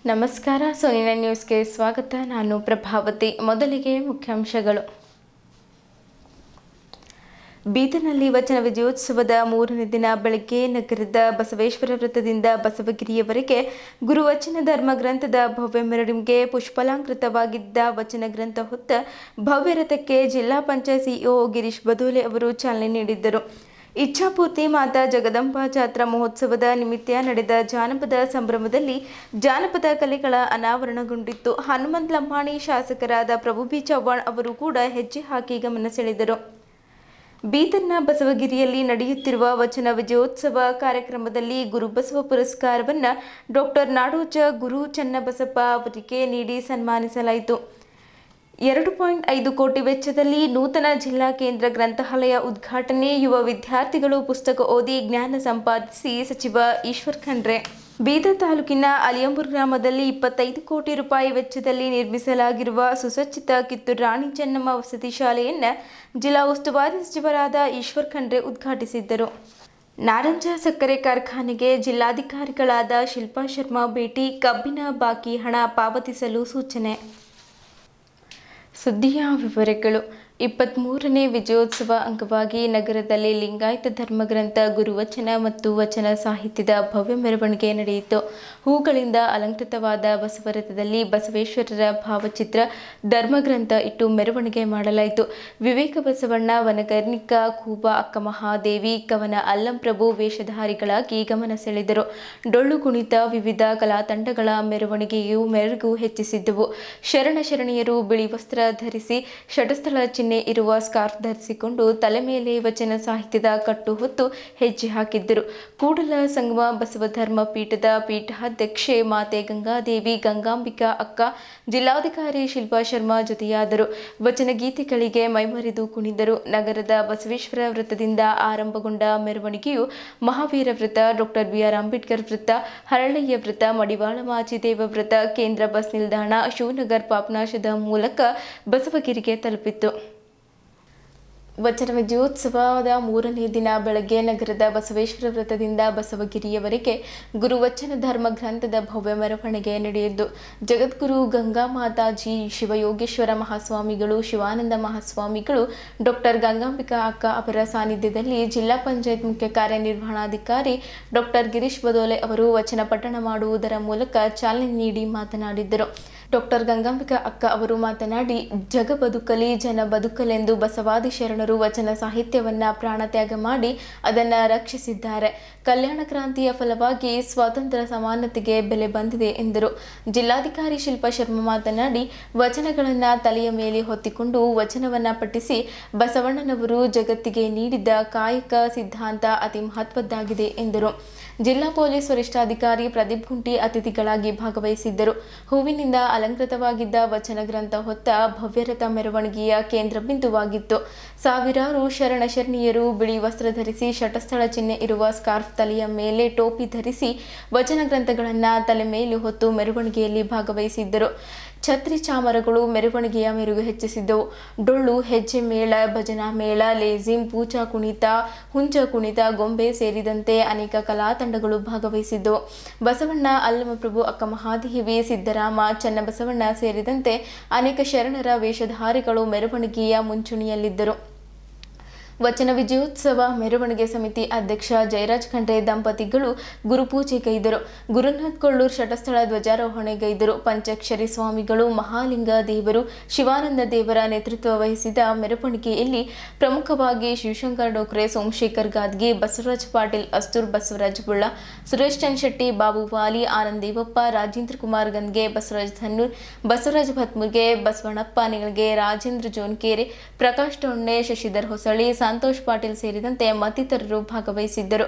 ನಮಸ್ಕಾರ, ಸೋನಿನ ನ್ಯೂಸ್ಗೆ ಸ್ವಾಗತ. ನಾನು ಪ್ರಭಾವತಿ. ಮೊದಲಿಗೆ ಮುಖ್ಯಾಂಶಗಳು. ಬೀದರ್ನಲ್ಲಿ ವಚನ ವಿಜಯೋತ್ಸವದ 3ನೇ ದಿನ ಬೆಳಗ್ಗೆ ನಗರದ ಬಸವೇಶ್ವರ ವೃತ್ತದಿಂದ ಬಸವಗಿರಿಯವರೆಗೆ ಗುರುವಚನ ಧರ್ಮ ಗ್ರಂಥದ ಭವ್ಯ ಮೆರವಣಿಗೆ ಪುಷ್ಪಲಾಂಕೃತವಾಗಿದ್ದ ವಚನ ಗ್ರಂಥ ಹೊತ್ತ ಭವ್ಯ ರಥಕ್ಕೆ ಜಿಲ್ಲಾ ಪಂಚಾಯತ್ ಸಿಇಒ ಗಿರೀಶ್ ಬದೋಲೆ ಅವರು ಚಾಲನೆ ನೀಡಿದ್ದರು. ಇಚ್ಛಾಪೂರ್ತಿ ಮಾತಾ ಜಗದಂಬಾ ಜಾತ್ರಾ ಮಹೋತ್ಸವದ ನಿಮಿತ್ತ ನಡೆದ ಜಾನಪದ ಸಂಭ್ರಮದಲ್ಲಿ ಜಾನಪದ ಕಲೆಗಳ ಅನಾವರಣಗೊಂಡಿತ್ತು. ಹನುಮಂತ ಲಂಬಾಣಿ ಶಾಸಕರಾದ ಪ್ರಭು ಬಿ ಚವ್ಹಾಣ್ ಅವರು ಕೂಡ ಹೆಜ್ಜೆ ಹಾಕಿ ಗಮನ ಸೆಳೆದರು. ಬೀದರ್ನ ಬಸವಗಿರಿಯಲ್ಲಿ ನಡೆಯುತ್ತಿರುವ ವಚನ ವಿಜಯೋತ್ಸವ ಕಾರ್ಯಕ್ರಮದಲ್ಲಿ ಗುರುಬಸವ ಪುರಸ್ಕಾರವನ್ನು ಡಾಕ್ಟರ್ ನಾಡೋಜ ಗುರು ಚನ್ನಬಸಪ್ಪ ಅವರಿಗೆ ನೀಡಿ ಸನ್ಮಾನಿಸಲಾಯಿತು. 2.5 ಕೋಟಿ ವೆಚ್ಚದಲ್ಲಿ ನೂತನ ಜಿಲ್ಲಾ ಕೇಂದ್ರ ಗ್ರಂಥಾಲಯ ಉದ್ಘಾಟನೆ. ಯುವ ವಿದ್ಯಾರ್ಥಿಗಳು ಪುಸ್ತಕ ಓದಿ ಜ್ಞಾನ ಸಂಪಾದಿಸಿ ಸಚಿವ ಈಶ್ವರ್ ಖಂಡ್ರೆ. ಬೀದರ್ ತಾಲೂಕಿನ ಅಲಿಯಂಬೂರ್ ಗ್ರಾಮದಲ್ಲಿ 25 ಕೋಟಿ ರೂಪಾಯಿ ವೆಚ್ಚದಲ್ಲಿ ನಿರ್ಮಿಸಲಾಗಿರುವ ಸುಸಜ್ಜಿತ ಕಿತ್ತೂರು ರಾಣಿ ಚೆನ್ನಮ್ಮ ವಸತಿ ಶಾಲೆಯನ್ನು ಜಿಲ್ಲಾ ಉಸ್ತುವಾರಿ ಸಚಿವರಾದ ಈಶ್ವರ್ ಖಂಡ್ರೆ ಉದ್ಘಾಟಿಸಿದ್ದರು. ನಾರಂಜ ಸಕ್ಕರೆ ಕಾರ್ಖಾನೆಗೆ ಜಿಲ್ಲಾಧಿಕಾರಿಗಳಾದ ಶಿಲ್ಪಾ ಶರ್ಮಾ ಭೇಟಿ. ಕಬ್ಬಿನ ಬಾಕಿ ಹಣ ಪಾವತಿಸಲು ಸೂಚನೆ. ಸುದ್ದಿಯ ವಿವರಗಳು. 23ನೇ ವಿಜಯೋತ್ಸವ ಅಂಗವಾಗಿ ನಗರದಲ್ಲಿ ಲಿಂಗಾಯತ ಧರ್ಮಗ್ರಂಥ ಗುರುವಚನ ಮತ್ತು ವಚನ ಸಾಹಿತ್ಯದ ಭವ್ಯ ಮೆರವಣಿಗೆ ನಡೆಯಿತು. ಹೂಗಳಿಂದ ಅಲಂಕೃತವಾದ ಬಸವರಥದಲ್ಲಿ ಬಸವೇಶ್ವರರ ಭಾವಚಿತ್ರ, ಧರ್ಮಗ್ರಂಥ ಇಟ್ಟು ಮೆರವಣಿಗೆ ಮಾಡಲಾಯಿತು. ವಿವೇಕ ಬಸವಣ್ಣ, ವನಗರ್ಣಿಕ, ಕೂಬ ಅಕ್ಕಮಹಾದೇವಿ, ಕವನ ಅಲ್ಲಂಪ್ರಭು ವೇಷಧಾರಿಗಳಾಗಿ ಗಮನ ಸೆಳೆದರು. ಡೊಳ್ಳು ಕುಣಿತ, ವಿವಿಧ ಕಲಾ ತಂಡಗಳ ಮೆರವಣಿಗೆಯು ಮೆರುಗು ಹೆಚ್ಚಿಸಿದ್ದವು. ಶರಣ ಶರಣೆಯರು ಬಿಳಿ ವಸ್ತ್ರ ಧರಿಸಿ ಶಟಸ್ಥಳ ಚಿಹ್ನೆ ಇರುವ ಸ್ಕಾರ್ಫ್ ಧರಿಸಿಕೊಂಡು ತಲೆ ಮೇಲೆ ವಚನ ಸಾಹಿತ್ಯದ ಕಟ್ಟು ಹೊತ್ತು ಹೆಜ್ಜೆ ಹಾಕಿದ್ದರು. ಕೂಡಲ ಸಂಗಮ ಬಸವ ಧರ್ಮ ಪೀಠದ ಪೀಠಾಧ್ಯಕ್ಷೆ ಮಾತೆ ಗಂಗಾದೇವಿ, ಗಂಗಾಂಬಿಕಾ ಅಕ್ಕ, ಜಿಲ್ಲಾಧಿಕಾರಿ ಶಿಲ್ಪಾ ಶರ್ಮಾ ಜೊತೆಯಾದರು. ವಚನ ಗೀತೆಗಳಿಗೆ ಮೈಮರೆದು ಕುಣಿದರು. ನಗರದ ಬಸವೇಶ್ವರ ವೃತ್ತದಿಂದ ಆರಂಭಗೊಂಡ ಮೆರವಣಿಗೆಯು ಮಹಾವೀರ ವೃತ್ತ, ಡಾಕ್ಟರ್ ಬಿಆರ್ ಅಂಬೇಡ್ಕರ್ ವೃತ್ತ, ಹರಳಯ್ಯ ವೃತ್ತ, ಮಡಿವಾಳ ಮಾಚಿದೇವ ವೃತ್ತ, ಕೇಂದ್ರ ಬಸ್ ನಿಲ್ದಾಣ, ಶಿವನಗರ್ ಪಾಪನಾಶದ ಮೂಲಕ ಬಸವಗಿರಿಗೆ ತಲುಪಿತ್ತು. ವಚನ ವಿಜಯೋತ್ಸವದ 3ನೇ ದಿನ ಬೆಳಗ್ಗೆ ನಗರದ ಬಸವೇಶ್ವರ ವೃತ್ತದಿಂದ ಬಸವಗಿರಿಯವರೆಗೆ ಗುರುವಚನ ಧರ್ಮ ಗ್ರಂಥದ ಭವ್ಯ ಮೆರವಣಿಗೆ ನಡೆಯಿತು. ಜಗದ್ಗುರು ಗಂಗಾ ಮಾತಾಜಿ, ಶಿವಯೋಗೇಶ್ವರ ಮಹಾಸ್ವಾಮಿಗಳು, ಶಿವಾನಂದ ಮಹಾಸ್ವಾಮಿಗಳು, ಡಾಕ್ಟರ್ ಗಂಗಾಂಬಿಕಾ ಅಕ್ಕ ಅವರ ಸಾನ್ನಿಧ್ಯದಲ್ಲಿ ಜಿಲ್ಲಾ ಪಂಚಾಯತ್ ಮುಖ್ಯ ಕಾರ್ಯನಿರ್ವಹಣಾಧಿಕಾರಿ ಡಾಕ್ಟರ್ ಗಿರೀಶ್ ಬದೋಲೆ ಅವರು ವಚನ ಪಠಣ ಮಾಡುವುದರ ಮೂಲಕ ಚಾಲನೆ ನೀಡಿ ಮಾತನಾಡಿದರು. ಡಾಕ್ಟರ್ ಗಂಗಾಂಬಿಕಾ ಅಕ್ಕ ಅವರು ಮಾತನಾಡಿ, ಜಗ ಬದುಕಲಿ ಜನ ಬದುಕಲೆಂದು ಬಸವಾದಿ ಶರಣರು ವಚನ ಸಾಹಿತ್ಯವನ್ನ ಪ್ರಾಣತ್ಯಾಗ ಮಾಡಿ ಅದನ್ನು ರಕ್ಷಿಸಿದ್ದಾರೆ. ಕಲ್ಯಾಣ ಕ್ರಾಂತಿಯ ಫಲವಾಗಿ ಸ್ವಾತಂತ್ರ್ಯ ಸಮಾನತೆಗೆ ಬೆಲೆ ಬಂದಿದೆ ಎಂದರು. ಜಿಲ್ಲಾಧಿಕಾರಿ ಶಿಲ್ಪಾ ಶರ್ಮಾ ಮಾತನಾಡಿ, ವಚನಗಳನ್ನು ತಲೆಯ ಮೇಲೆ ಹೊತ್ತಿಕೊಂಡು ವಚನವನ್ನ ಪಠಿಸಿ ಬಸವಣ್ಣನವರು ಜಗತ್ತಿಗೆ ನೀಡಿದ್ದ ಕಾಯಕ ಸಿದ್ಧಾಂತ ಅತಿ ಮಹತ್ವದ್ದಾಗಿದೆ ಎಂದರು. ಜಿಲ್ಲಾ ಪೊಲೀಸ್ ವರಿಷ್ಠಾಧಿಕಾರಿ ಪ್ರದೀಪ್ ಗುಂಟಿ ಅತಿಥಿಗಳಾಗಿ ಭಾಗವಹಿಸಿದ್ದರು. ಹೂವಿನಿಂದ ಅಲಂಕೃತವಾಗಿದ್ದ ವಚನ ಗ್ರಂಥ ಹೊತ್ತ ಭವ್ಯರಥ ಮೆರವಣಿಗೆಯ ಕೇಂದ್ರ ಬಿಂದುವಾಗಿತ್ತು. ಸಾವಿರಾರು ಶರಣ ಶರಣೀಯರು ಬಿಳಿ ವಸ್ತ್ರ ಧರಿಸಿ ಶಟಸ್ಥಳ ಚಿಹ್ನೆ ಇರುವ ಸ್ಕಾರ್ಫ್ ತಲೆಯ ಮೇಲೆ ಟೋಪಿ ಧರಿಸಿ ವಚನ ಗ್ರಂಥಗಳನ್ನು ತಲೆ ಮೇಲೆ ಹೊತ್ತು ಮೆರವಣಿಗೆಯಲ್ಲಿ ಭಾಗವಹಿಸಿದ್ದರು. ಛತ್ರಿ ಚಾಮರಗಳು ಮೆರವಣಿಗೆಯ ಮೆರುಗು ಹೆಚ್ಚಿಸಿದ್ದವು. ಡೊಳ್ಳು, ಹೆಜ್ಜೆ ಮೇಳ, ಭಜನಾ ಮೇಳ, ಲೇಜಿಂ, ಪೂಜಾ ಕುಣಿತ, ಹುಂಜ ಕುಣಿತ, ಗೊಂಬೆ ಸೇರಿದಂತೆ ಅನೇಕ ಕಲಾ ತಂಡಗಳು ಭಾಗವಹಿಸಿದ್ದವು. ಬಸವಣ್ಣ, ಅಲ್ಲಮಪ್ರಭು, ಅಕ್ಕಮಹಾದೇವಿ, ಸಿದ್ದರಾಮ, ಚನ್ನಬಸವಣ್ಣ ಸೇರಿದಂತೆ ಅನೇಕ ಶರಣರ ವೇಷಧಾರಿಗಳು ಮೆರವಣಿಗೆಯ ಮುಂಚೂಣಿಯಲ್ಲಿದ್ದರು. ವಚನ ವಿಜಯೋತ್ಸವ ಮೆರವಣಿಗೆ ಸಮಿತಿ ಅಧ್ಯಕ್ಷ ಜಯರಾಜ್ ಖಂಡ್ರೆ ದಂಪತಿಗಳು ಗುರುಪೂಜೆ ಗೈದರು. ಗುರುನಾಥ್ ಕೊಳ್ಳೂರ್ ಶಟಸ್ಥಳ ಧ್ವಜಾರೋಹಣೆ ಗೈದರು. ಪಂಚಾಕ್ಷರಿ ಸ್ವಾಮಿಗಳು, ಮಹಾಲಿಂಗ ದೇವರು, ಶಿವಾನಂದ ದೇವರ ನೇತೃತ್ವ ವಹಿಸಿದ ಮೆರವಣಿಗೆಯಲ್ಲಿ ಪ್ರಮುಖವಾಗಿ ಶಿವಶಂಕರ್ ಡೋಕ್ರೆ, ಸೋಮಶೇಖರ್ ಗಾದ್ಗಿ, ಬಸವರಾಜ್ ಪಾಟೀಲ್ ಅಸ್ತೂರ್, ಬಸವರಾಜ್ ಬುಳ್ಳ, ಸುರೇಶ್ ಚನ್ಶೆಟ್ಟಿ, ಬಾಬು ವಾಲಿ, ಆನಂದ್ ದೇವಪ್ಪ, ರಾಜೇಂದ್ರ ಕುಮಾರ್ ಗನ್ಗೆ, ಬಸವರಾಜ್ ಧನ್ನೂರ್, ಬಸವರಾಜ್ ಭತ್ಮುರ್ಗೆ, ಬಸವಣ್ಣಪ್ಪ ನಿಗಳ್ಗೆ, ರಾಜೇಂದ್ರ ಜೋನ್ಕೇರೆ, ಪ್ರಕಾಶ್ ಟೊಣ್ಣೆ, ಶಶಿಧರ್ ಹೊಸಳಿ, ಸಂತೋಷ್ ಪಾಟೀಲ್ ಸೇರಿದಂತೆ ಮತ್ತಿತರರು ಭಾಗವಹಿಸಿದ್ದರು.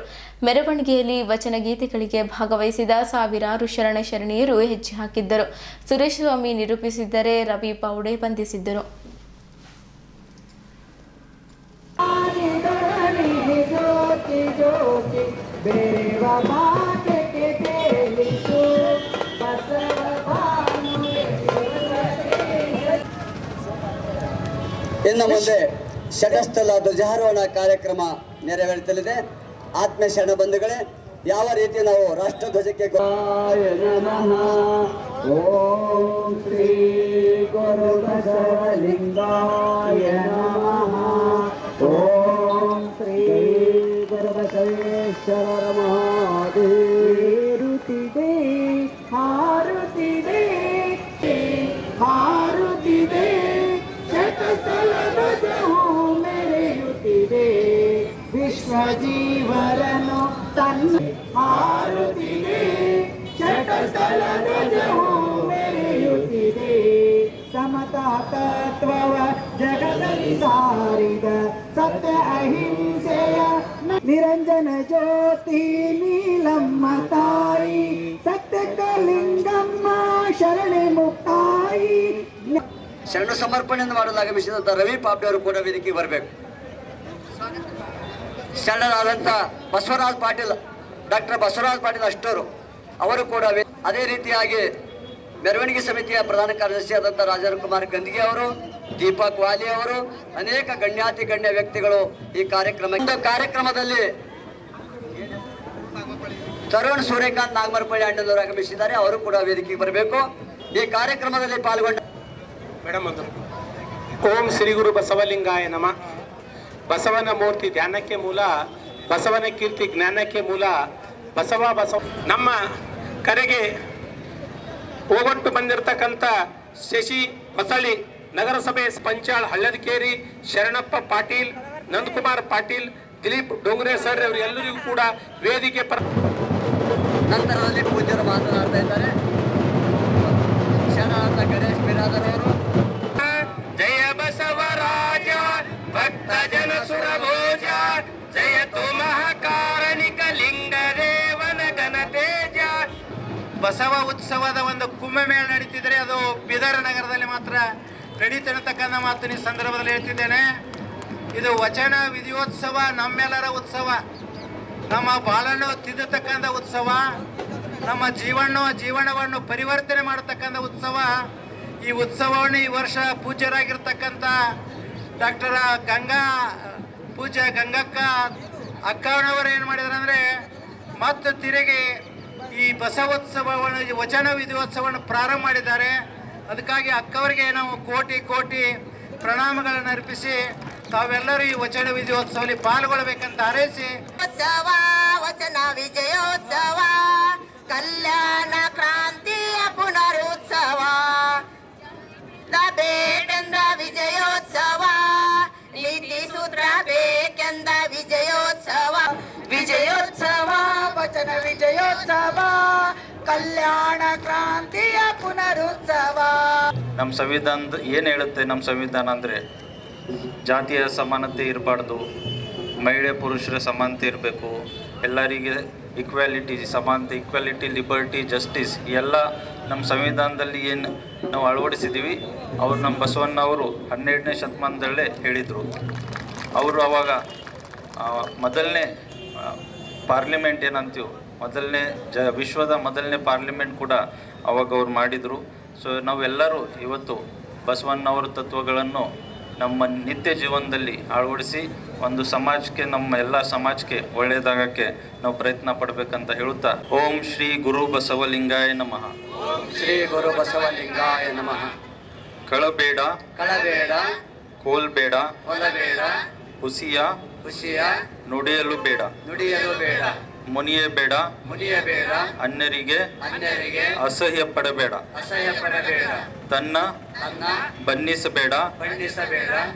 ಮೆರವಣಿಗೆಯಲ್ಲಿ ವಚನ ಗೀತೆಗಳಿಗೆ ಭಾಗವಹಿಸಿದ ಸಾವಿರಾರು ಶರಣ ಶರಣೀಯರು ಹೆಜ್ಜೆ ಹಾಕಿದ್ದರು. ಸುರೇಶ್ ಸ್ವಾಮಿ ನಿರೂಪಿಸಿದ್ದರೆ, ರವಿ ಪೌಡೆ ಬಂಧಿಸಿದ್ದರು. ಇನ್ನು ಮುಂದೆ ಶಟಸ್ಥಲ ಧ್ವಜಾರೋಹಣ ಕಾರ್ಯಕ್ರಮ ನೆರವೇರುತ್ತಲಿದೆ. ಆತ್ಮೀಯ ಶರಣ ಬಂಧುಗಳೇ, ಯಾವ ರೀತಿ ನಾವು ರಾಷ್ಟ್ರಧ್ವಜಕ್ಕೆ ಓಂ ಶ್ರೀ ಗುರು ಬಸವಲಿಂಗಾಯ ನಮಃ. ಓಂ ಶ್ರೀ ಗುರು ಬಸವೇಶ್ವರ ಮಹಾದೇರುತ್ತಿದೆ ಹಾರುತ್ತಿದೆ ಹಾರುತ್ತಿದೆ ಶತಸ್ಥಲಧ್ವಜವು ಮೆರೆಯುತ್ತಿದೆ ವಿಶ್ವ ಜೀವರನು ತನ್ನ ಹಾರುತ್ತಿದೆ ಶತಸ್ಥಲಧ್ವಜವು ಮೆರೆಯುತ್ತಿದೆ ಸಮತಾ ತತ್ವವ ಜಗದಲ್ಲಿ ಸಾರಿದ ಸತ್ಯ ಅಹಿಂಸೆಯ ನಿರಂಜನ ಜ್ಯೋತಿ ನೀಲಮ್ಮ ತಾಯಿ ಸತ್ಯಕಲಿಂಗಮ್ಮ ಶರಣೆ ಮುಕ್ತಾಯಿ. ಶರಣ ಸಮರ್ಪಣೆಯನ್ನು ಮಾಡಲು ಆಗಮಿಸಿದಂಥ ರವಿ ಪಾಪ್ಡೆ ಅವರು ಕೂಡ ವೇದಿಕೆಗೆ ಬರಬೇಕು. ಶರಣರಾದಂಥ ಬಸವರಾಜ್ ಪಾಟೀಲ್, ಡಾಕ್ಟರ್ ಬಸವರಾಜ್ ಪಾಟೀಲ್ ಅಷ್ಟರು ಅವರು ಕೂಡ ಅದೇ ರೀತಿಯಾಗಿ ಮೆರವಣಿಗೆ ಸಮಿತಿಯ ಪ್ರಧಾನ ಕಾರ್ಯದರ್ಶಿ ಆದಂಥ ರಾಜೇಂದ್ರ ಕುಮಾರ್ ಗಂದಿಗೆ ಅವರು, ದೀಪಕ್ ವಾಲಿ ಅವರು, ಅನೇಕ ಗಣ್ಯಾತಿ ಗಣ್ಯ ವ್ಯಕ್ತಿಗಳು ಈ ಕಾರ್ಯಕ್ರಮದಲ್ಲಿ ತರುಣ್ ಸೂರ್ಯಕಾಂತ್ ನಾಗಮರಪಳ್ಳಿ ಅಣ್ಣನವರು ಆಗಮಿಸಿದ್ದಾರೆ. ಅವರು ಕೂಡ ವೇದಿಕೆಗೆ ಬರಬೇಕು. ಈ ಕಾರ್ಯಕ್ರಮದಲ್ಲಿ ಪಾಲ್ಗೊಂಡ ಮೇಡಮ್ ಅಂದರು. ಓಂ ಶ್ರೀ ಗುರು ಬಸವಲಿಂಗಾಯ ನಮ. ಬಸವನ ಮೂರ್ತಿ ಧ್ಯಾನಕ್ಕೆ ಮೂಲ, ಬಸವನ ಕೀರ್ತಿ ಜ್ಞಾನಕ್ಕೆ ಮೂಲ. ಬಸವ ನಮ್ಮ ಕರೆಗೆ ಹೋಗೊಟ್ಟು ಬಂದಿರತಕ್ಕಂಥ ಶಶಿ ಹೊಸಳಿ, ನಗರಸಭೆ ಪಂಚಾಳ್ ಹಳ್ಳದಕೇರಿ, ಶರಣಪ್ಪ ಪಾಟೀಲ್, ನಂದಕುಮಾರ್ ಪಾಟೀಲ್, ದಿಲೀಪ್ ಡೋಂಗ್ರೆ ಸರ್ ಅವರೆಲ್ಲರಿಗೂ ಕೂಡ ವೇದಿಕೆ ನಂತರದಲ್ಲಿ ಪೂಜ್ಯರು ಮಾತನಾಡ್ತಾ ಇದ್ದಾರೆ. ಶರಣಾರ್ಥ ಗಣೇಶ್ ಬಿರಾದರ್ ಅವರು. ಜಯ ಬಸವರಾಜ ಭಕ್ತ ಜನ ಸುರಭೋಜ ಜಯತು ಮಹಾಕಾರಣಿಕ ಲಿಂಗದೇವನ ಘನತೇಜ. ಬಸವ ಉತ್ಸವದ ಒಂದು ಕುಂಭಮೇಳ ನಡೀತಿದ್ರೆ ಅದು ಬೀದರ್ ನಗರದಲ್ಲಿ ಮಾತ್ರ ನಡೀತಿರತಕ್ಕಂಥ ಮಾತು ಈ ಸಂದರ್ಭದಲ್ಲಿ ಹೇಳ್ತಿದ್ದೇನೆ. ಇದು ವಚನ ವಿಧಿಯೋತ್ಸವ, ನಮ್ಮೆಲ್ಲರ ಉತ್ಸವ, ನಮ್ಮ ಬಾಳನ್ನು ತಿದ್ದತಕ್ಕಂಥ ಉತ್ಸವ, ನಮ್ಮ ಜೀವನವನ್ನು ಪರಿವರ್ತನೆ ಮಾಡತಕ್ಕಂಥ ಉತ್ಸವ. ಈ ಉತ್ಸವವನ್ನು ಈ ವರ್ಷ ಪೂಜ್ಯರಾಗಿರ್ತಕ್ಕಂಥ ಡಾಕ್ಟರ್ ಪೂಜ್ಯ ಗಂಗಕ್ಕ ಅಕ್ಕನವರು ಏನು ಮಾಡಿದ್ರು ಅಂದರೆ ಮತ್ತೆ ತಿರುಗಿ ಈ ಬಸವೋತ್ಸವವನ್ನು, ಈ ವಚನ ವಿಧಿಯೋತ್ಸವವನ್ನು ಪ್ರಾರಂಭ ಮಾಡಿದ್ದಾರೆ. ಅದಕ್ಕಾಗಿ ಅಕ್ಕವರಿಗೆ ನಾವು ಕೋಟಿ ಕೋಟಿ ಪ್ರಣಾಮಗಳನ್ನು ಅರ್ಪಿಸಿ ತಾವೆಲ್ಲರೂ ಈ ವಚನ ವಿಧಿಯೋತ್ಸವದಲ್ಲಿ ಪಾಲ್ಗೊಳ್ಳಬೇಕಂತ ಹಾರೈಸಿ, ವಚನ ವಿಜಯೋತ್ಸವ ಕಲ್ಯಾಣ ಕ್ರಾಂತಿಯ ಪುನರುತ್ಸವ ಬೇಕೆಂದ ವಿಜಯೋತ್ಸವ ನೀತಿ ಸೂತ್ರ ಬೇಕೆಂದ ವಿಜಯೋತ್ಸವ ವಿಜಯೋತ್ಸವ ವಚನ ವಿಜಯೋತ್ಸವ ಕಲ್ಯಾಣ ಕ್ರಾಂತಿಯ ಪುನರುತ್ಸವ. ನಮ್ಮ ಸಂವಿಧಾನದ ಏನು ಹೇಳುತ್ತೆ? ನಮ್ಮ ಸಂವಿಧಾನ ಅಂದರೆ ಜಾತಿಯ ಸಮಾನತೆ ಇರಬಾರ್ದು, ಮಹಿಳೆ ಪುರುಷರ ಸಮಾನತೆ ಇರಬೇಕು, ಎಲ್ಲರಿಗೆ ಈಕ್ವಾಲಿಟಿ, ಸಮಾನತೆ, ಈಕ್ವಾಲಿಟಿ, ಲಿಬರ್ಟಿ, ಜಸ್ಟಿಸ್ ಎಲ್ಲ ನಮ್ಮ ಸಂವಿಧಾನದಲ್ಲಿ ಏನು ನಾವು ಅಳವಡಿಸಿದ್ದೀವಿ. ಅವರು ನಮ್ಮ ಬಸವಣ್ಣ ಅವರು 12ನೇ ಶತಮಾನದಲ್ಲೇ ಹೇಳಿದರು. ಅವರು ಆವಾಗ ಮೊದಲನೇ ಪಾರ್ಲಿಮೆಂಟ್ ಏನಂತೀವಿ, ವಿಶ್ವದ ಮೊದಲನೇ ಪಾರ್ಲಿಮೆಂಟ್ ಕೂಡ ಅವಾಗ ಅವ್ರು ಮಾಡಿದರು. ಸೊ ನಾವೆಲ್ಲರೂ ಇವತ್ತು ಬಸವಣ್ಣವರ ತತ್ವಗಳನ್ನು ನಮ್ಮ ನಿತ್ಯ ಜೀವನದಲ್ಲಿ ಅಳವಡಿಸಿ ಒಂದು ಸಮಾಜಕ್ಕೆ, ನಮ್ಮ ಎಲ್ಲ ಸಮಾಜಕ್ಕೆ ಒಳ್ಳೆಯದಾಗಕ್ಕೆ ನಾವು ಪ್ರಯತ್ನ ಪಡಬೇಕಂತ ಹೇಳುತ್ತಾ, ಓಂ ಶ್ರೀ ಗುರು ಬಸವಲಿಂಗಾಯ ನಮಃ. ಓಂ ಶ್ರೀ ಗುರು ಬಸವಲಿಂಗಾಯ ನಮಃ. ಕಳಬೇಡ ಕಳಬೇಡ, ಕೋಲ್ಬೇಡ, ಕೊಲಬೇಡ, ಹುಸಿಯ ನುಡಿಯಲು ಬೇಡ, ನುಡಿಯಲು ಬೇಡ, ಮುನಿಯಬೇಡ, ಮುನಿಯಬೇಡ, ಅನ್ಯರಿಗೆ ಅಸಹ್ಯ ಪಡಬೇಡ, ತನ್ನ ಬಣ್ಣಿಸಬೇಡ,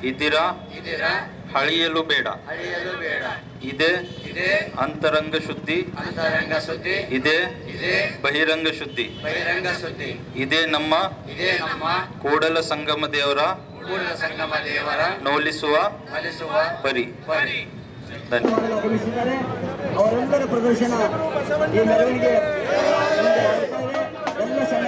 ಇದಿರ ಹಳಿಯಲು ಬೇಡ, ಇದೇ ಅಂತರಂಗ ಶುದ್ಧಿ, ಇದೇ ಬಹಿರಂಗ ಶುದ್ಧಿ, ಇದೇ ನಮ್ಮ ಕೂಡಲ ಸಂಗಮ ದೇವರ ನೋಲಿಸುವ ಪರಿ. ಅವರೆಲ್ಲರ ಪ್ರದರ್ಶನ ಈ ಮೆರವಣಿಗೆ ಎಲ್ಲ ಸಣ್ಣ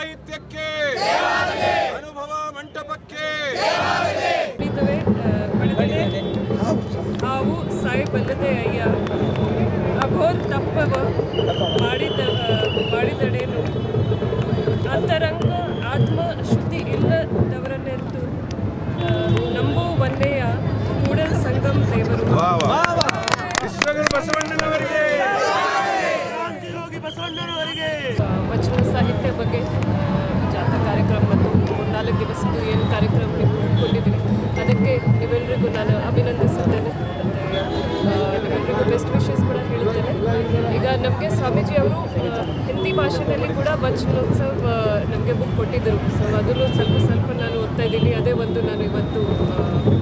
ಸಾಹಿತ್ಯಕ್ಕೆ ಅನುಭವ ಮಂಟಪಕ್ಕೆ ಹಾವು ಸಾಯಬಲ್ಲದೆ ಅಯ್ಯ ಅಘೋರ್ ತಪ್ಪವ ಮಾಡಿದಡೇನು ಅಂತರಂಗ ಆತ್ಮ ಶುದ್ಧಿ ಇಲ್ಲದವರನ್ನೆಂದು ನಂಬುವನ್ನೆಯ ಕೂಡಲ ಸಂಗಮ್ ದೇವರು ವಿಶ್ವಗುರು ಬಸವಣ್ಣನವರಿಗೆ ವಚನ ಸಾಹಿತ್ಯ ಬಗ್ಗೆ ಜಾಥಾ ಕಾರ್ಯಕ್ರಮ ಮತ್ತು 4 ದಿವಸದ್ದು ಏನು ಕಾರ್ಯಕ್ರಮ ನೀವು ಹಮ್ಮಿಕೊಂಡಿದ್ದೀರಿ ಅದಕ್ಕೆ ನೀವೆಲ್ಲರಿಗೂ ನಾನು ಅಭಿನಂದಿಸುತ್ತೇನೆ ಮತ್ತು ನೀವೆಲ್ಲರಿಗೂ ಬೆಸ್ಟ್ ವಿಶಸ್ ಕೂಡ ಹೇಳುತ್ತೇನೆ. ಈಗ ನಮಗೆ ಸ್ವಾಮೀಜಿ ಅವರು ಹಿಂದಿ ಭಾಷೆಯಲ್ಲಿ ಕೂಡ ವಚನೋತ್ಸವ ನಮಗೆ ಬುಕ್ ಕೊಟ್ಟಿದ್ದರು. ಸೊ ಅದನ್ನು ಸ್ವಲ್ಪ ನಾನು ಓದ್ತಾ ಇದ್ದೀನಿ. ಅದೇ ಒಂದು ನಾನು ಇವತ್ತು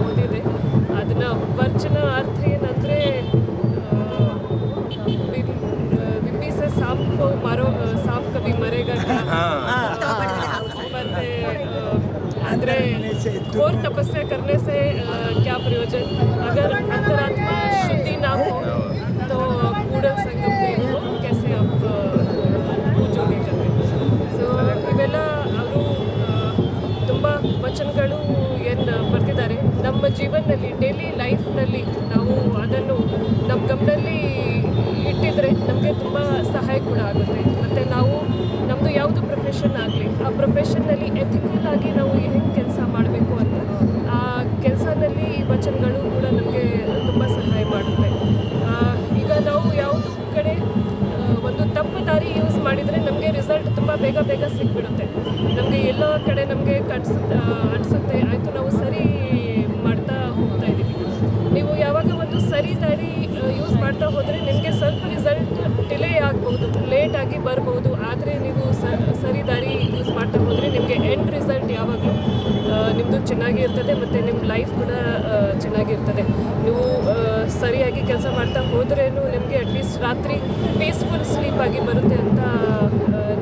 ಓದಿದೆ. ಅದನ್ನು ವಚನ ಅರ್ಥ ಏನಂದರೆ सांप कभी मरेगा ಮತ್ತೆ ಅಂದರೆ घोर तपस्या करने से क्या प्रयोजन अगर अंतरात्मा शुद्धि ना हो तो कूड़ल संगम में कैसे आप पूजोगे करते. ಸೊ ಇವೆಲ್ಲ ಅವರು ತುಂಬ ವಚನಗಳು ಏನು ಬರ್ತಿದ್ದಾರೆ ನಮ್ಮ ಜೀವನದಲ್ಲಿ ಡೈಲಿ ಲೈಫ್ನಲ್ಲಿ ನಾವು ಅದನ್ನು ನಮ್ಮ ಗಮನದಲ್ಲಿ ಇಟ್ಟಿದ್ರೆ ನಮಗೆ ತುಂಬ ಸಹಾಯ ಕೂಡ ಆಗುತ್ತೆ. ಮತ್ತು ನಾವು ನಮ್ಮದು ಯಾವುದು ಪ್ರೊಫೆಷನ್ ಆಗಲಿ ಆ ಪ್ರೊಫೆಷನ್ನಲ್ಲಿ ಎಥಿಕಲ್ ಆಗಿ ನಾವು ಹೆಂಗೆ ಕೆಲಸ ಮಾಡಬೇಕು ಅಂತ ಆ ಕೆಲಸದಲ್ಲಿ ವಚನಗಳು ಕೂಡ ನಮಗೆ ತುಂಬ ಸಹಾಯ ಮಾಡುತ್ತೆ. ಈಗ ನಾವು ಯಾವುದು ಕಡೆ ಒಂದು ತಪ್ಪು ದಾರಿ ಯೂಸ್ ಮಾಡಿದರೆ ನಮಗೆ ರಿಸಲ್ಟ್ ತುಂಬ ಬೇಗ ಸಿಕ್ಬಿಡುತ್ತೆ. ನಮಗೆ ಎಲ್ಲ ಕಡೆ ನಮಗೆ ಅನಿಸುತ್ತೆ ಆಯಿತು ನಾವು ಸರಿ ಮಾಡ್ತಾ ಹೋಗ್ತಾ ಇದ್ದೀವಿ. ನೀವು ಯಾವಾಗ ಒಂದು ಸರಿ ದಾರಿ ಯೂಸ್ ಮಾಡ್ತಾ ಹೋದರೆ ನಿಮಗೆ ಸ್ವಲ್ಪ ರಿಸಲ್ಟ್ ಡಿಲೇ ಆಗ್ಬೋದು, ಲೇಟಾಗಿ ಬರ್ಬೋದು. ಆದರೆ ನೀವು ಸರಿ ದಾರಿ ಯೂಸ್ ಮಾಡ್ತಾ ಹೋದರೆ ನಿಮಗೆ ಎಂಡ್ ರಿಸಲ್ಟ್ ಯಾವಾಗಲೂ ನಿಮ್ಮದು ಚೆನ್ನಾಗಿರ್ತದೆ ಮತ್ತು ನಿಮ್ಮ ಲೈಫ್ ಕೂಡ ಚೆನ್ನಾಗಿರ್ತದೆ. ನೀವು ಸರಿಯಾಗಿ ಕೆಲಸ ಮಾಡ್ತಾ ಹೋದ್ರೇನು ನಿಮಗೆ ಅಟ್ಲೀಸ್ಟ್ ರಾತ್ರಿ ಪೀಸ್ಫುಲ್ ಸ್ಲೀಪ್ ಆಗಿ ಬರುತ್ತೆ ಅಂತ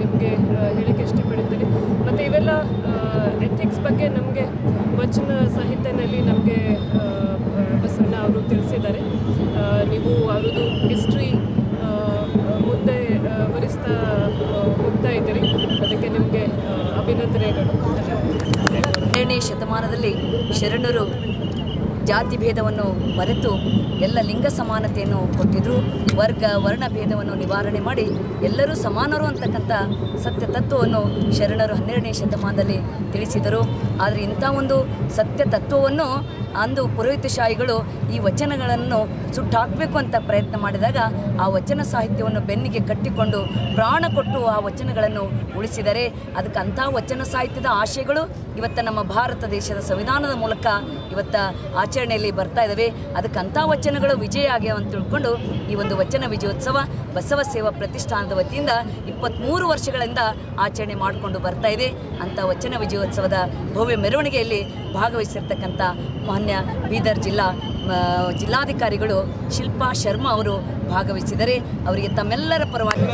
ನಿಮಗೆ ಹೇಳೋಕ್ಕೆ ಇಷ್ಟಪಡುತ್ತೇನೆ. ಮತ್ತು ಇವೆಲ್ಲ ಎಥಿಕ್ಸ್ ಬಗ್ಗೆ ನಮಗೆ ವಚನ ಸಾಹಿತ್ಯದಲ್ಲಿ ನಮಗೆ ಬಸವಣ್ಣ ಅವರು ತಿಳಿಸಿದ್ದಾರೆ. ನೀವು ಅವರದ್ದು ಹಿಸ್ಟ್ರಿ ಮುಂದೆ ವರಿಸ್ತಾ ಹೋಗ್ತಾ ಇದ್ದೀರಿ. ಅದಕ್ಕೆ ನಿಮಗೆ ಅಭಿನಂದನೆಗಳು. 12ನೇ ಶತಮಾನದಲ್ಲಿ ಶರಣರು ಜಾತಿ ಭೇದವನ್ನು ಮರೆತು ಎಲ್ಲ ಲಿಂಗ ಸಮಾನತೆಯನ್ನು ಕೊಟ್ಟಿದ್ದರು. ವರ್ಗ ವರ್ಣ ಭೇದವನ್ನು ನಿವಾರಣೆ ಮಾಡಿ ಎಲ್ಲರೂ ಸಮಾನರು ಅಂತಕ್ಕಂಥ ಸತ್ಯ ತತ್ವವನ್ನು ಶರಣರು 12ನೇ ಶತಮಾನದಲ್ಲಿ ತಿಳಿಸಿದರು. ಆದರೆ ಇಂಥ ಒಂದು ಸತ್ಯ ತತ್ವವನ್ನು ಅಂದು ಪುರೋಹಿತಶಾಹಿಗಳು ಈ ವಚನಗಳನ್ನು ಸುಟ್ಟಾಕಬೇಕು ಅಂತ ಪ್ರಯತ್ನ ಮಾಡಿದಾಗ ಆ ವಚನ ಸಾಹಿತ್ಯವನ್ನು ಬೆನ್ನಿಗೆ ಕಟ್ಟಿಕೊಂಡು ಪ್ರಾಣ ಕೊಟ್ಟು ಆ ವಚನಗಳನ್ನು ಉಳಿಸಿದರೆ ಅದಕ್ಕೆ ಅಂಥ ವಚನ ಸಾಹಿತ್ಯದ ಆಶಯಗಳು ಇವತ್ತು ನಮ್ಮ ಭಾರತ ದೇಶದ ಸಂವಿಧಾನದ ಮೂಲಕ ಇವತ್ತು ಆಚರಣೆಯಲ್ಲಿ ಬರ್ತಾ ಇದ್ದಾವೆ. ಅದಕ್ಕೆ ಅಂಥ ವಚನಗಳು ವಿಜಯ ಆಗ್ಯಾವ ಅಂತ ತಿಳ್ಕೊಂಡು ಈ ಒಂದು ವಚನ ವಿಜಯೋತ್ಸವ ಬಸವ ಸೇವಾ ಪ್ರತಿಷ್ಠಾನದ ವತಿಯಿಂದ 23 ವರ್ಷಗಳಿಂದ ಆಚರಣೆ ಮಾಡಿಕೊಂಡು ಬರ್ತಾ ಇದೆ. ಅಂಥ ವಚನ ವಿಜಯೋತ್ಸವದ ಭವ್ಯ ಮೆರವಣಿಗೆಯಲ್ಲಿ ಭಾಗವಹಿಸಿರ್ತಕ್ಕಂಥ ಮಾನ್ಯ ಬೀದರ್ ಜಿಲ್ಲಾಧಿಕಾರಿಗಳು ಶಿಲ್ಪಾ ಶರ್ಮಾ ಅವರು ಭಾಗವಹಿಸಿದರೆ ಅವರಿಗೆ ತಮ್ಮೆಲ್ಲರ ಪರವಾಗಿ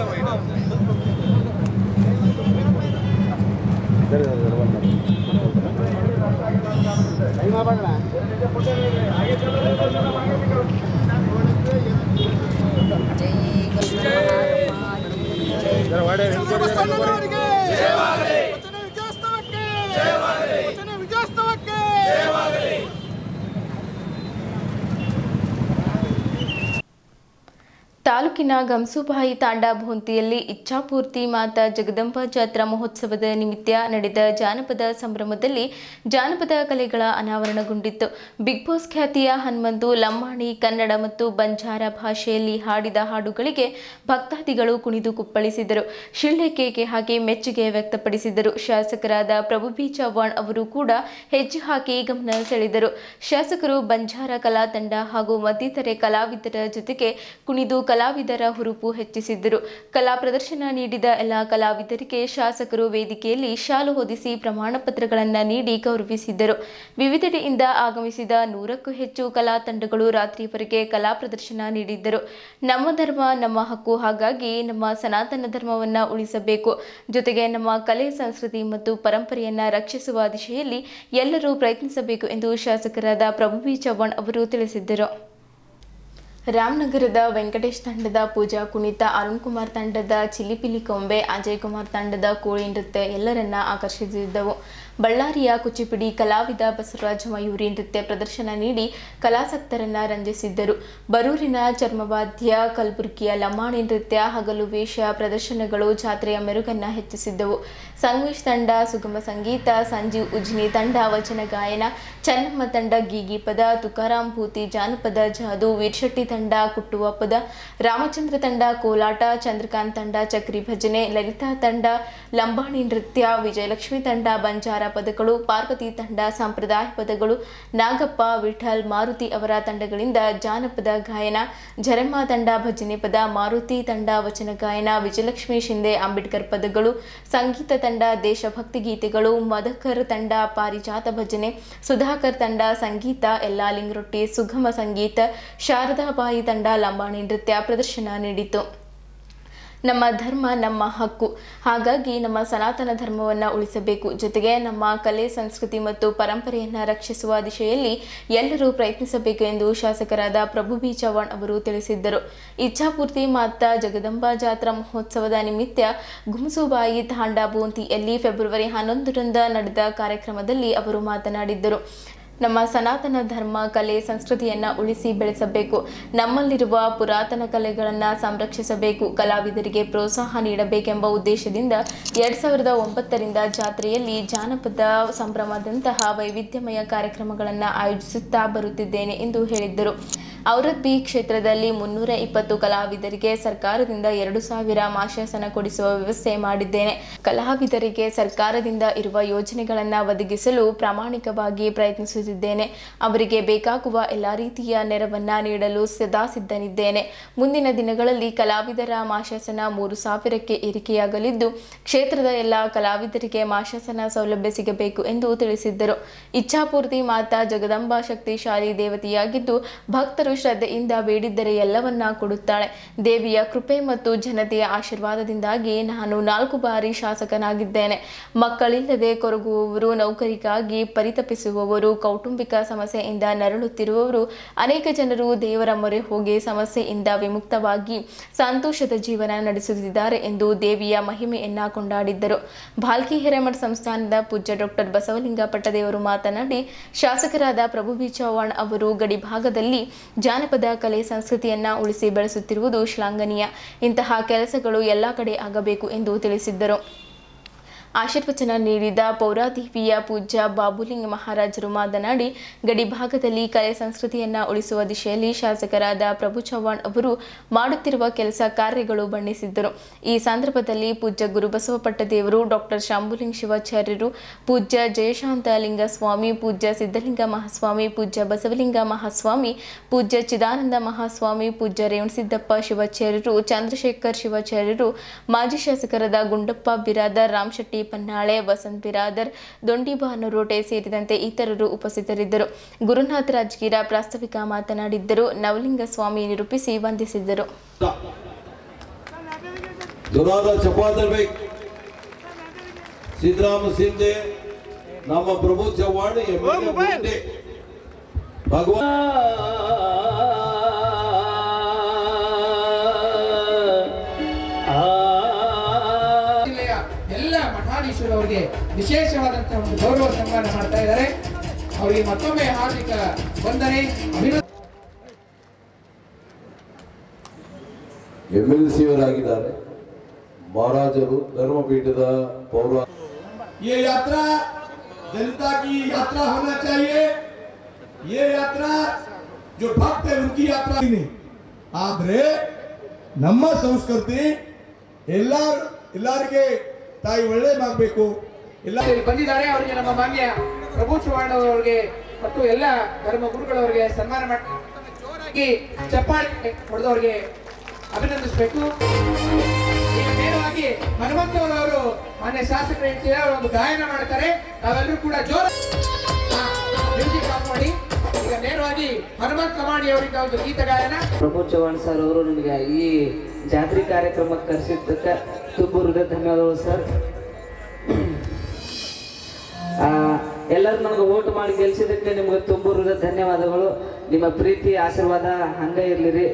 ತಾಲೂಕಿನ ಗಂಸುಬಾಯಿ ತಾಂಡಾ ಭೋಂತಿಯಲ್ಲಿ ಇಚ್ಛಾಪೂರ್ತಿ ಮಾತಾ ಜಗದಂಬಾ ಜಾತ್ರಾ ಮಹೋತ್ಸವದ ನಿಮಿತ್ತ ನಡೆದ ಜಾನಪದ ಸಂಭ್ರಮದಲ್ಲಿ ಜಾನಪದ ಕಲೆಗಳ ಅನಾವರಣಗೊಂಡಿತ್ತು. ಬಿಗ್ ಬಾಸ್ ಖ್ಯಾತಿಯ ಹನುಮಂತು ಲಂಬಾಣಿ, ಕನ್ನಡ ಮತ್ತು ಬಂಜಾರ ಭಾಷೆಯಲ್ಲಿ ಹಾಡಿದ ಹಾಡುಗಳಿಗೆ ಭಕ್ತಾದಿಗಳು ಕುಣಿದು ಕುಪ್ಪಳಿಸಿದರು. ಶಿಳ್ಳೆ ಕೇಕೆ ಹಾಕಿ ಮೆಚ್ಚುಗೆ ವ್ಯಕ್ತಪಡಿಸಿದರು. ಶಾಸಕರಾದ ಪ್ರಭು ಬಿ ಚವ್ಹಾಣ್ ಅವರು ಕೂಡ ಹೆಜ್ಜೆ ಹಾಕಿ ಗಮನ ಸೆಳೆದರು. ಶಾಸಕರು ಬಂಜಾರ ಕಲಾ ತಂಡ ಹಾಗೂ ಮತ್ತಿತರೆ ಕಲಾವಿದರ ಜೊತೆಗೆ ಕುಣಿದು ಕಲಾವಿದರ ಹುರುಪು ಹೆಚ್ಚಿಸಿದ್ದರು. ಕಲಾ ಪ್ರದರ್ಶನ ನೀಡಿದ ಎಲ್ಲ ಕಲಾವಿದರಿಗೆ ಶಾಸಕರು ವೇದಿಕೆಯಲ್ಲಿ ಶಾಲು ಹೊದಿಸಿ ಪ್ರಮಾಣ ಪತ್ರಗಳನ್ನು ನೀಡಿ ಗೌರವಿಸಿದ್ದರು. ವಿವಿಧೆಡೆಯಿಂದ ಆಗಮಿಸಿದ 100ಕ್ಕೂ ಹೆಚ್ಚು ಕಲಾ ತಂಡಗಳು ರಾತ್ರಿಯವರೆಗೆ ಕಲಾ ಪ್ರದರ್ಶನ ನೀಡಿದ್ದರು. ನಮ್ಮ ಧರ್ಮ ನಮ್ಮ ಹಕ್ಕು, ಹಾಗಾಗಿ ನಮ್ಮ ಸನಾತನ ಧರ್ಮವನ್ನು ಉಳಿಸಬೇಕು, ಜೊತೆಗೆ ನಮ್ಮ ಕಲೆ, ಸಂಸ್ಕೃತಿ ಮತ್ತು ಪರಂಪರೆಯನ್ನು ರಕ್ಷಿಸುವ ದಿಶೆಯಲ್ಲಿ ಎಲ್ಲರೂ ಪ್ರಯತ್ನಿಸಬೇಕು ಎಂದು ಶಾಸಕರಾದ ಪ್ರಭು ಬಿ ಚವ್ಹಾಣ್ ಅವರು ತಿಳಿಸಿದ್ದರು. ರಾಮನಗರದ ವೆಂಕಟೇಶ್ ತಂಡದ ಪೂಜಾ ಕುಣಿತ, ಅರುಣ್ ಕುಮಾರ್ ತಂಡದ ಚಿಲಿಪಿಲಿ ಕೊಂಬೆ, ಅಜಯ್ ಕುಮಾರ್ ತಂಡದ ಕೋಳಿ ನೃತ್ಯ ಎಲ್ಲರನ್ನ ಆಕರ್ಷಿಸಿದ್ದವು. ಬಳ್ಳಾರಿಯ ಕುಚಿಪುಡಿ ಕಲಾವಿದ ಬಸವರಾಜ ಮಯೂರಿ ನೃತ್ಯ ಪ್ರದರ್ಶನ ನೀಡಿ ಕಲಾಸಕ್ತರನ್ನ ರಂಜಿಸಿದ್ದರು. ಬರೂರಿನ ಚರ್ಮವಾದ್ಯ, ಕಲಬುರಗಿಯ ಲಂಬಾಣಿ ನೃತ್ಯ, ಹಗಲು ವೇಷ ಪ್ರದರ್ಶನಗಳು ಜಾತ್ರೆಯ ಮೆರುಗನ್ನ ಹೆಚ್ಚಿಸಿದ್ದವು. ಸಂಗಮೇಶ್ ತಂಡ ಸುಗಮ ಸಂಗೀತ, ಸಂಜೀವ್ ಉಜ್ನಿ ತಂಡ ವಚನ ಗಾಯನ, ಚೆನ್ನಮ್ಮ ತಂಡ ಗೀಗಿ ಪದ, ತುಕಾರಾಮ್ ಭೂತಿ ಜಾನಪದ ಜಾದು, ವೀರ್ಶೆಟ್ಟಿ ತಂಡ ಕುಟ್ಟುವ ಪದ, ರಾಮಚಂದ್ರ ತಂಡ ಕೋಲಾಟ, ಚಂದ್ರಕಾಂತ್ ತಂಡ ಚಕ್ರಿ ಭಜನೆ, ಲಲಿತಾ ತಂಡ ಲಂಬಾಣಿ ನೃತ್ಯ, ವಿಜಯಲಕ್ಷ್ಮಿ ತಂಡ ಬಂಜಾರ ಪದಗಳು, ಪಾರ್ವತಿ ತಂಡ ಸಂಪ್ರದಾಯ ಪದಗಳು, ನಾಗಪ್ಪ, ವಿಠಲ್, ಮಾರುತಿ ಅವರ ತಂಡಗಳಿಂದ ಜಾನಪದ ಗಾಯನ, ಜರಮ್ಮ ತಂಡ ಭಜನೆ ಪದ, ಮಾರುತಿ ತಂಡ ವಚನ ಗಾಯನ, ವಿಜಯಲಕ್ಷ್ಮಿ ಶಿಂದೆ ಅಂಬೇಡ್ಕರ್ ಪದಗಳು, ಸಂಗೀತ ತಂಡ ದೇಶಭಕ್ತಿ ಗೀತೆಗಳು, ಮದಕರ್ ತಂಡ ಪಾರಿಜಾತ ಭಜನೆ, ಸುಧಾಕರ್ ತಂಡ ಸಂಗೀತ, ಎಲ್ಲಾ ಲಿಂಗರೊಟ್ಟಿ ಸುಗಮ ಸಂಗೀತ, ಶಾರದಾಬಾಯಿ ತಂಡ ಲಂಬಾಣಿ ನೃತ್ಯ ಪ್ರದರ್ಶನ ನೀಡಿತು. ನಮ್ಮ ಧರ್ಮ ನಮ್ಮ ಹಕ್ಕು, ಹಾಗಾಗಿ ನಮ್ಮ ಸನಾತನ ಧರ್ಮವನ್ನು ಉಳಿಸಬೇಕು, ಜೊತೆಗೆ ನಮ್ಮ ಕಲೆ ಸಂಸ್ಕೃತಿ ಮತ್ತು ಪರಂಪರೆಯನ್ನು ರಕ್ಷಿಸುವ ದಿಶೆಯಲ್ಲಿ ಎಲ್ಲರೂ ಪ್ರಯತ್ನಿಸಬೇಕು ಎಂದು ಶಾಸಕರಾದ ಪ್ರಭು ಬಿ ಚವ್ಹಾಣ್ ಅವರು ತಿಳಿಸಿದ್ದರು. ಇಚ್ಛಾಪೂರ್ತಿ ಮಾತಾ ಜಗದಂಬಾ ಜಾತ್ರಾ ಮಹೋತ್ಸವದ ನಿಮಿತ್ತ ಗುಮಸುಬಾಯಿ ತಾಂಡಾ ಬೂಂತಿಯಲ್ಲಿ ಫೆಬ್ರವರಿ 11ರಂದು ನಡೆದ ಕಾರ್ಯಕ್ರಮದಲ್ಲಿ ಅವರು ಮಾತನಾಡಿದ್ದರು. ನಮ್ಮ ಸನಾತನ ಧರ್ಮ ಕಲೆ ಸಂಸ್ಕೃತಿಯನ್ನು ಉಳಿಸಿ ಬೆಳೆಸಬೇಕು, ನಮ್ಮಲ್ಲಿರುವ ಪುರಾತನ ಕಲೆಗಳನ್ನು ಸಂರಕ್ಷಿಸಬೇಕು, ಕಲಾವಿದರಿಗೆ ಪ್ರೋತ್ಸಾಹ ನೀಡಬೇಕೆಂಬ ಉದ್ದೇಶದಿಂದ 2009ರಿಂದ ಜಾತ್ರೆಯಲ್ಲಿ ಜಾನಪದ ಸಂಭ್ರಮದಂತಹ ವೈವಿಧ್ಯಮಯ ಕಾರ್ಯಕ್ರಮಗಳನ್ನು ಆಯೋಜಿಸುತ್ತಾ ಬರುತ್ತಿದ್ದೇನೆ ಎಂದು ಹೇಳಿದ್ದರು. ಔರದ್ಬಿ ಕ್ಷೇತ್ರದಲ್ಲಿ 320 ಕಲಾವಿದರಿಗೆ ಸರ್ಕಾರದಿಂದ 2,000 ಮಾಶಾಸನ ಕೊಡಿಸುವ ವ್ಯವಸ್ಥೆ ಮಾಡಿದ್ದೇನೆ. ಕಲಾವಿದರಿಗೆ ಸರ್ಕಾರದಿಂದ ಇರುವ ಯೋಜನೆಗಳನ್ನು ಒದಗಿಸಲು ಪ್ರಾಮಾಣಿಕವಾಗಿ ಪ್ರಯತ್ನಿಸುತ್ತಿದ್ದೇನೆ. ಅವರಿಗೆ ಬೇಕಾಗುವ ಎಲ್ಲ ರೀತಿಯ ನೆರವನ್ನು ನೀಡಲು ಸದಾ ಸಿದ್ಧನಿದ್ದೇನೆ. ಮುಂದಿನ ದಿನಗಳಲ್ಲಿ ಕಲಾವಿದರ ಮಾಶಾಸನ 3,000ಕ್ಕೆ ಏರಿಕೆಯಾಗಲಿದ್ದು, ಕ್ಷೇತ್ರದ ಎಲ್ಲ ಕಲಾವಿದರಿಗೆ ಮಾಶಾಸನ ಸೌಲಭ್ಯ ಸಿಗಬೇಕು ಎಂದು ತಿಳಿಸಿದ್ದರು. ಇಚ್ಛಾಪೂರ್ತಿ ಮಾತಾ ಜಗದಂಬಾ ಶಕ್ತಿಶಾಲಿ ದೇವತೆಯಾಗಿದ್ದು, ಭಕ್ತರು ಶ್ರದ್ಧೆಯಿಂದ ಬೇಡಿದ್ದರೆ ಎಲ್ಲವನ್ನ ಕೊಡುತ್ತಾಳೆ. ದೇವಿಯ ಕೃಪೆ ಮತ್ತು ಜನತೆಯ ಆಶೀರ್ವಾದದಿಂದಾಗಿ ನಾನು 4 ಬಾರಿ ಶಾಸಕನಾಗಿದ್ದೇನೆ. ಮಕ್ಕಳಿಲ್ಲದೆ ಕೊರಗುವವರು, ನೌಕರಿಗಾಗಿ ಪರಿತಪಿಸುವವರು, ಕೌಟುಂಬಿಕ ಸಮಸ್ಯೆಯಿಂದ ನರಳುತ್ತಿರುವವರು, ಅನೇಕ ಜನರು ದೇವರ ಮೊರೆ ಹೋಗಿ ಸಮಸ್ಯೆಯಿಂದ ವಿಮುಕ್ತವಾಗಿ ಸಂತೋಷದ ಜೀವನ ನಡೆಸುತ್ತಿದ್ದಾರೆ ಎಂದು ದೇವಿಯ ಮಹಿಮೆಯನ್ನ ಕೊಂಡಾಡಿದ್ದರು. ಭಾಲ್ಕಿ ಹಿರೇಮಠ ಸಂಸ್ಥಾನದ ಪೂಜ್ಯ ಡಾಕ್ಟರ್ ಬಸವಲಿಂಗ ಪಟ್ಟದೇವರು ಮಾತನಾಡಿ, ಶಾಸಕರಾದ ಪ್ರಭು ಬಿ ಚವ್ಹಾಣ್ ಅವರು ಗಡಿಭಾಗದಲ್ಲಿ ಜಾನಪದ ಕಲೆ ಸಂಸ್ಕೃತಿಯನ್ನು ಉಳಿಸಿ ಬೆಳೆಸುತ್ತಿರುವುದು ಶ್ಲಾಘನೀಯ. ಇಂತಹ ಕೆಲಸಗಳು ಎಲ್ಲ ಕಡೆ ಆಗಬೇಕು ಎಂದು ತಿಳಿಸಿದ್ದರು. ಆಶೀರ್ವಚನ ನೀಡಿದ ಪೌರಾದೇವಿಯ ಪೂಜ್ಯ ಬಾಬುಲಿಂಗ ಮಹಾರಾಜರು ಮಾತನಾಡಿ, ಗಡಿಭಾಗದಲ್ಲಿ ಕಲೆ ಸಂಸ್ಕೃತಿಯನ್ನು ಉಳಿಸುವ ದಿಶೆಯಲ್ಲಿ ಶಾಸಕರಾದ ಪ್ರಭು ಚವ್ಹಾಣ್ ಅವರು ಮಾಡುತ್ತಿರುವ ಕೆಲಸ ಕಾರ್ಯಗಳು ಬಣ್ಣಿಸಿದ್ದರು. ಈ ಸಂದರ್ಭದಲ್ಲಿ ಪೂಜ್ಯ ಗುರುಬಸವ ಪಟ್ಟದೇವರು, ಡಾಕ್ಟರ್ ಶಾಂಭುಲಿಂಗ ಶಿವಾಚಾರ್ಯರು, ಪೂಜ್ಯ ಜಯಶಾಂತ ಲಿಂಗಸ್ವಾಮಿ, ಪೂಜ್ಯ ಸಿದ್ಧಲಿಂಗ ಮಹಾಸ್ವಾಮಿ, ಪೂಜ್ಯ ಬಸವಲಿಂಗ ಮಹಾಸ್ವಾಮಿ, ಪೂಜ್ಯ ಚಿದಾನಂದ ಮಹಾಸ್ವಾಮಿ, ಪೂಜ್ಯ ರೇವಣಸಿದ್ದಪ್ಪ ಶಿವಾಚಾರ್ಯರು, ಚಂದ್ರಶೇಖರ್ ಶಿವಾಚಾರ್ಯರು, ಮಾಜಿ ಶಾಸಕರಾದ ಗುಂಡಪ್ಪ ಬಿರಾದರ್, ರಾಮಶೆಟ್ಟಿ ಪನ್ನಾಳೆ, ವಸಂತ್ ಬಿರಾದರ್, ದೊಂಡಿ ಭಾನುರೋಟೆ ಸೇರಿದಂತೆ ಇತರರು ಉಪಸ್ಥಿತರಿದ್ದರು. ಗುರುನಾಥ್ ರಾಜಗೀರ ಪ್ರಾಸ್ತಾವಿಕ ಮಾತನಾಡಿದ್ದರು. ನವಲಿಂಗ ಸ್ವಾಮಿ ನಿರೂಪಿಸಿ ವಂದಿಸಿದ್ದರು. ಸಿದ್ದರಾಮ ಸಿಂಧೆ, ನಮ್ಮ ಪ್ರಭು ಚವ್ಹಾಣ್ ಅವರಿಗೆ ವಿಶೇಷವಾದಂತಹ ಒಂದು ಗೌರವ ಸನ್ಮಾನ ಮಾಡ್ತಾ ಇದ್ದಾರೆ. ಅವರಿಗೆ ಮತ್ತೊಮ್ಮೆ ಹಾರ್ದಿಕ ವಂದನೆ, ಅಭಿನಂದನೆ. MLC ಅವರಾಗಿದ್ದಾರೆ ಮಹಾರಾಜರು, ಧರ್ಮಪೀಠದ ಪೌರ. ये यात्रा जनता की यात्रा होना चाहिए. ये यात्रा जो भक्त है उनकी यात्रा नहीं. आದ್ರೆ ನಮ್ಮ ಸಂಸ್ಕೃತಿ ಎಲ್ಲರಿಗೆ ತಾಯಿ ಒಳ್ಳೆಯದಾಗಬೇಕು. ಎಲ್ಲ ಬಂದಿದ್ದಾರೆ. ಅವರಿಗೆ ನಮ್ಮ ಮಾನ್ಯ ಪ್ರಭು ಚವ್ಹಾಣ್ ಅವರಿಗೆ ಮತ್ತು ಎಲ್ಲ ಧರ್ಮ ಗುರುಗಳವರಿಗೆ ಸನ್ಮಾನ ಮಾಡಿ ಚಪ್ಪಾಳೆ ಹೊಡೆದವರಿಗೆ ಅಭಿನಂದಿಸಬೇಕು. ನೇರವಾಗಿ ಹನುಮಂತವರು ಮಾನ್ಯ ಶಾಸಕರು ಒಂದು ಗಾಯನ ಮಾಡ್ತಾರೆ. ನಾವೆಲ್ಲರೂ ಕೂಡ ಜೋರ ಮ್ಯೂಸಿಕ್ ಆಫ್ ಮಾಡಿ ಈಗ ನೇರವಾಗಿ ಹನುಮಂತ ಕಮಾಣಿ ಅವರಿಂದ ಒಂದು ಗೀತ ಗಾಯನ. ಪ್ರಭು ಚವ್ಹಾಣ್ ಸರ್ ಅವರು ನನಗೆ ಈ ಜಾತ್ರೆ ಕಾರ್ಯಕ್ರಮಕ್ಕೆ ಕರೆಸಿದ್ದಕ್ಕೆ ತುಂಬ ಹೃದಯ ಧನ್ಯವಾದಗಳು ಸರ್. ಎಲ್ಲರೂ ನನಗೆ ವೋಟ್ ಮಾಡಿ ಗೆಲ್ಸಿದ್ದಕ್ಕೆ ನಿಮ್ಗೆ ತುಂಬ ಹೃದಯ ಧನ್ಯವಾದಗಳು. ನಿಮ್ಮ ಪ್ರೀತಿ ಆಶೀರ್ವಾದ ಹಂಗ ಇರ್ಲಿರಿ.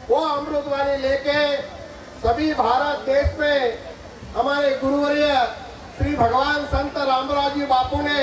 वो अमृतवाणी लेके सभी भारत देश में हमारे गुरुवर्य श्री भगवान संत रामराव जी बापू ने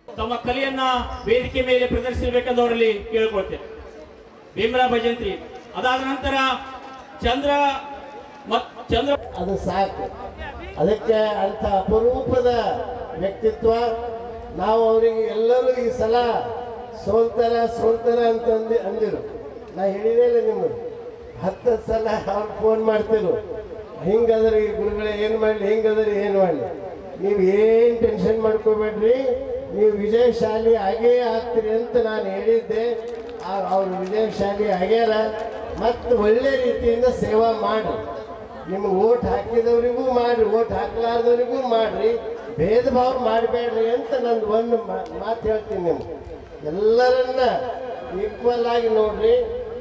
ತಮ್ಮ ಕಲೆಯನ್ನ ವೇದಿಕೆ ಮೇಲೆ ಪ್ರದರ್ಶಿಸಬೇಕೆಂದು ಅವರಲ್ಲಿ ಕೇಳಿಕೊಳ್ತೇನೆ. ಭೀಮರಾವ್ ಭಜಂತ್ರಿ ಅದಾದ ನಂತರ ಚಂದ್ರ ಅದು ಸಾಕು. ಅದಕ್ಕೆ ಅಂತ ಅಪರೂಪದ ವ್ಯಕ್ತಿತ್ವ. ನಾವು ಅವರಿಗೆ ಎಲ್ಲರೂ ಈ ಸಲ ಸೋಲ್ತಾರ ಅಂತಂದು ಅಂದಿರು. ನಾ ಹೇಳಿದೇನೆ ನಿಮಗೆ 10 ಸಲ ಅವ್ರು ಫೋನ್ ಮಾಡ್ತಿರು, ಹಿಂಗದ್ರಿ ಗುರುಗಳೇ ಏನು ಮಾಡಲಿ, ಹಿಂಗದ್ರಿ ಏನು ಮಾಡಲಿ. ನೀವು ಏನು ಟೆನ್ಷನ್ ಮಾಡ್ಕೋಬೇಡ್ರಿ, ನೀವು ವಿಜಯಶಾಲಿ ಆಗೇ ಆಗ್ತೀರಿ ಅಂತ ನಾನು ಹೇಳಿದ್ದೆ. ಅವರು ವಿಜಯಶಾಲಿ ಆಗ್ಯಾರ. ಮತ್ತು ಒಳ್ಳೆ ರೀತಿಯಿಂದ ಸೇವಾ ಮಾಡಿ, ನಿಮ್ಗೆ ಓಟ್ ಹಾಕಿದವರಿಗೂ ಮಾಡಿ, ಓಟ್ ಹಾಕ್ಲಾರ್ದವ್ರಿಗೂ ಮಾಡಿರಿ, ಭೇದ ಭಾವ ಮಾಡಬೇಡ್ರಿ ಅಂತ ನಂದು ಒಂದು ಮಾತು ಹೇಳ್ತೀನಿ. ನಿಮ್ಗೆ ಎಲ್ಲರನ್ನ ಈಕ್ವಲ್ ಆಗಿ ನೋಡ್ರಿ.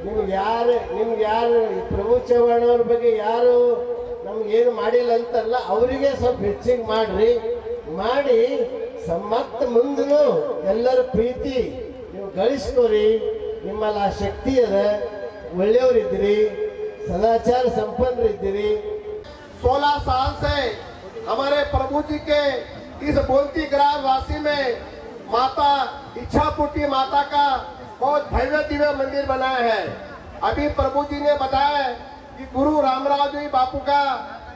ನಿಮ್ಗೆ ಯಾರು ಪ್ರಭು ಚವ್ಹಾಣ್ ಅವ್ರ ಬಗ್ಗೆ ಯಾರು ನಮ್ಗೇನು ಮಾಡಿಲ್ಲ ಅಂತಲ್ಲ, ಅವರಿಗೆ ಸ್ವಲ್ಪ ಹೆಚ್ಚಿಗೆ ಮಾಡಿ ಮತ್ತೆ ಮುಂದೂ ಎಲ್ಲರ ಪ್ರೀತಿ ನೀವು ಗಳಿಸ್ಕೋರಿ. ನಿಮ್ಮಲ್ಲಿ ಆ ಶಕ್ತಿ ಅದ, ಒಳ್ಳೆಯವರಿದ್ದೀರಿ, सदाचार संपन्न रही। 16 साल से हमारे प्रभु जी के इस बोलती ग्राम वासी में माता इच्छापुटी माता का बहुत भव्य दिव्य मंदिर बनाया है। अभी प्रभु जी ने बताया कि गुरु रामराव जी बापू का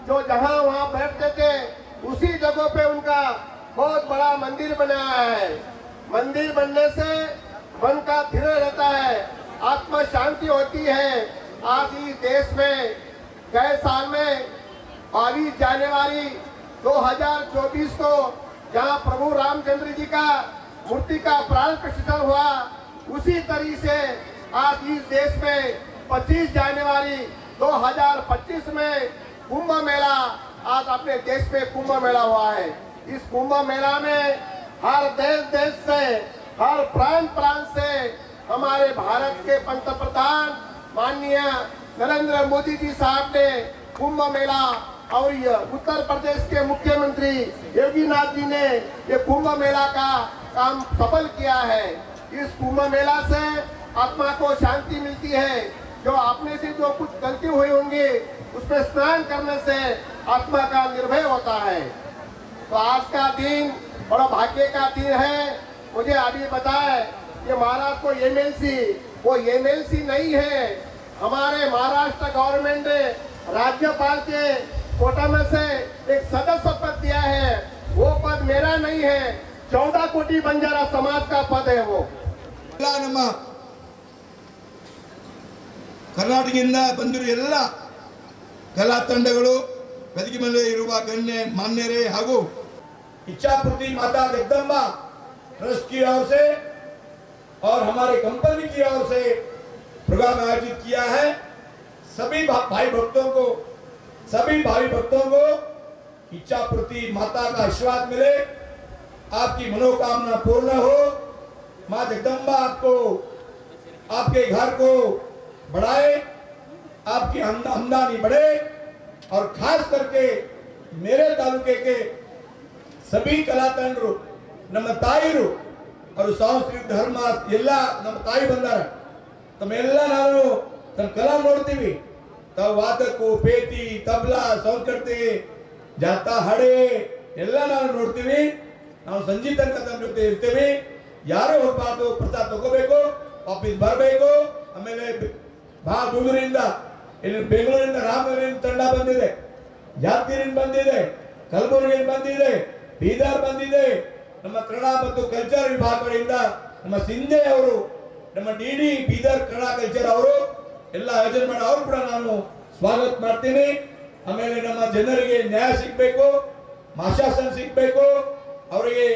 जो जहां वहां बैठते थे उसी जगह पे उनका बहुत बड़ा मंदिर बनाया है। मंदिर बनने से मन का धीरे रहता है, आत्मा शांति होती है। आज इस देश में गए साल में 22 जनवरी 2024 को जहां प्रभु रामचंद्र जी का मूर्ति का प्राण प्रतिष्ठा हुआ, उसी तरीके से आज इस देश में 25 जनवरी 2025 में कुंभ मेला, आज अपने देश में कुंभ मेला हुआ है। इस कुंभ मेला में हर देश देश से, हर प्रांत प्रांत से हमारे भारत के पंतप्रधान माननीय नरेंद्र मोदी जी साहब ने कुंभ मेला और उत्तर प्रदेश के मुख्यमंत्री योगी नाथ जी ने ये कुंभ मेला का काम सफल किया है। इस कुंभ मेला से आत्मा को शांति मिलती है। जो आपने से जो कुछ गलती हुई होंगी उस पर स्नान करने से आत्मा का निर्भय होता है। तो आज का दिन बड़ा भाग्य का दिन है। मुझे अभी बताए ये महाराष्ट्र को एमएलसी, वो एमएलसी नहीं है। हमारे महाराष्ट्र गवर्नमेंट ने राज्यपाल के कोटा में से एक सदस्य पद दिया है। वो पद मेरा नहीं है, 14 कोटि बंजारा समाज का पद है वो। ನಮ್ಮ ಕರ್ನಾಟಕದಿಂದ ಬಂದಿರುವ ಎಲ್ಲ ಕಲಾ ತಂಡಗಳು, ವೇದಿಕೆ ಮೇಲೆ ಇರುವ ಗಣ್ಯ ಮಾನ್ಯರೇ ಹಾಗೂ इच्छापूर्ति माता जगदम्बा ट्रस्ट की ओर से और हमारे कंपनी की ओर से प्रोग्राम आयोजित किया है। सभी भाई भक्तों को इच्छापूर्ति माता का आशीर्वाद मिले, आपकी मनोकामना पूर्ण हो। माँ जगदम्बा आपको, आपके घर को बढ़ाए, आपकी आमदनी बढ़े और खास करके मेरे तालुके के सभी कला ತಂಡರು, ನಮ್ಮ ತಾಯಿರು ಅವರು ಸಾಂಸ್ಕೃತಿಕ ಧರ್ಮ ಎಲ್ಲ ನಮ್ಮ ತಾಯಿ ಬಂದಾರ, ತಮ್ಮೆಲ್ಲ ನಾವು ತಮ್ಮ ಕಲಾ ನೋಡ್ತೀವಿ. ತಾವು ವಾದಕ್ಕೂ ಪೇಟಿ ತಬಲಾ ಸಂಸ್ಕೃತಿ ಜಾತಾ ಹಡೆ ಎಲ್ಲ ನಾವು ನೋಡ್ತೀವಿ. ನಾವು ಸಂಜೆ ತನಕ ತಮ್ಮ ಜೊತೆ ಇರ್ತೀವಿ. ಯಾರು ಹೋಗಬಾರ್ದು, ಪ್ರಸಾದ ತಗೋಬೇಕು, ಆಫೀಸ್ ಬರಬೇಕು. ಆಮೇಲೆ ಬಹಳ ದೂರದಿಂದ ಇಲ್ಲಿ ಬೆಂಗಳೂರಿನಿಂದ ರಾಮನಗರದಿಂದ ತಂಡ ಬಂದಿದೆ, ಯಾದಗಿರಿಯಿಂದ ಬಂದಿದೆ, ಕಲಬುರಗಿಯಿಂದ ಬಂದಿದೆ, ಬೀದರ್ ಬಂದಿದೆ. ನಮ್ಮ ಕನ್ನಡ ಮತ್ತು ಕಲ್ಚರ್ ವಿಭಾಗಗಳಿಂದ ನಮ್ಮ ಸಿಂಧೆ ಅವರು, ನಮ್ಮ ಡಿಡಿ ಬೀದರ್ ಕನ್ನಡ ಕಲ್ಚರ್ ಅವರು ಎಲ್ಲ ಆಯೋಜನೆ ಮಾಡಿ ಅವರು ಕೂಡ ನಾನು ಸ್ವಾಗತ ಮಾಡ್ತೀನಿ. ಆಮೇಲೆ ನಮ್ಮ ಜನರಿಗೆ ನ್ಯಾಯ ಸಿಗಬೇಕು, ಮಾಶಾಸನ ಸಿಗಬೇಕು. ಅವರಿಗೆ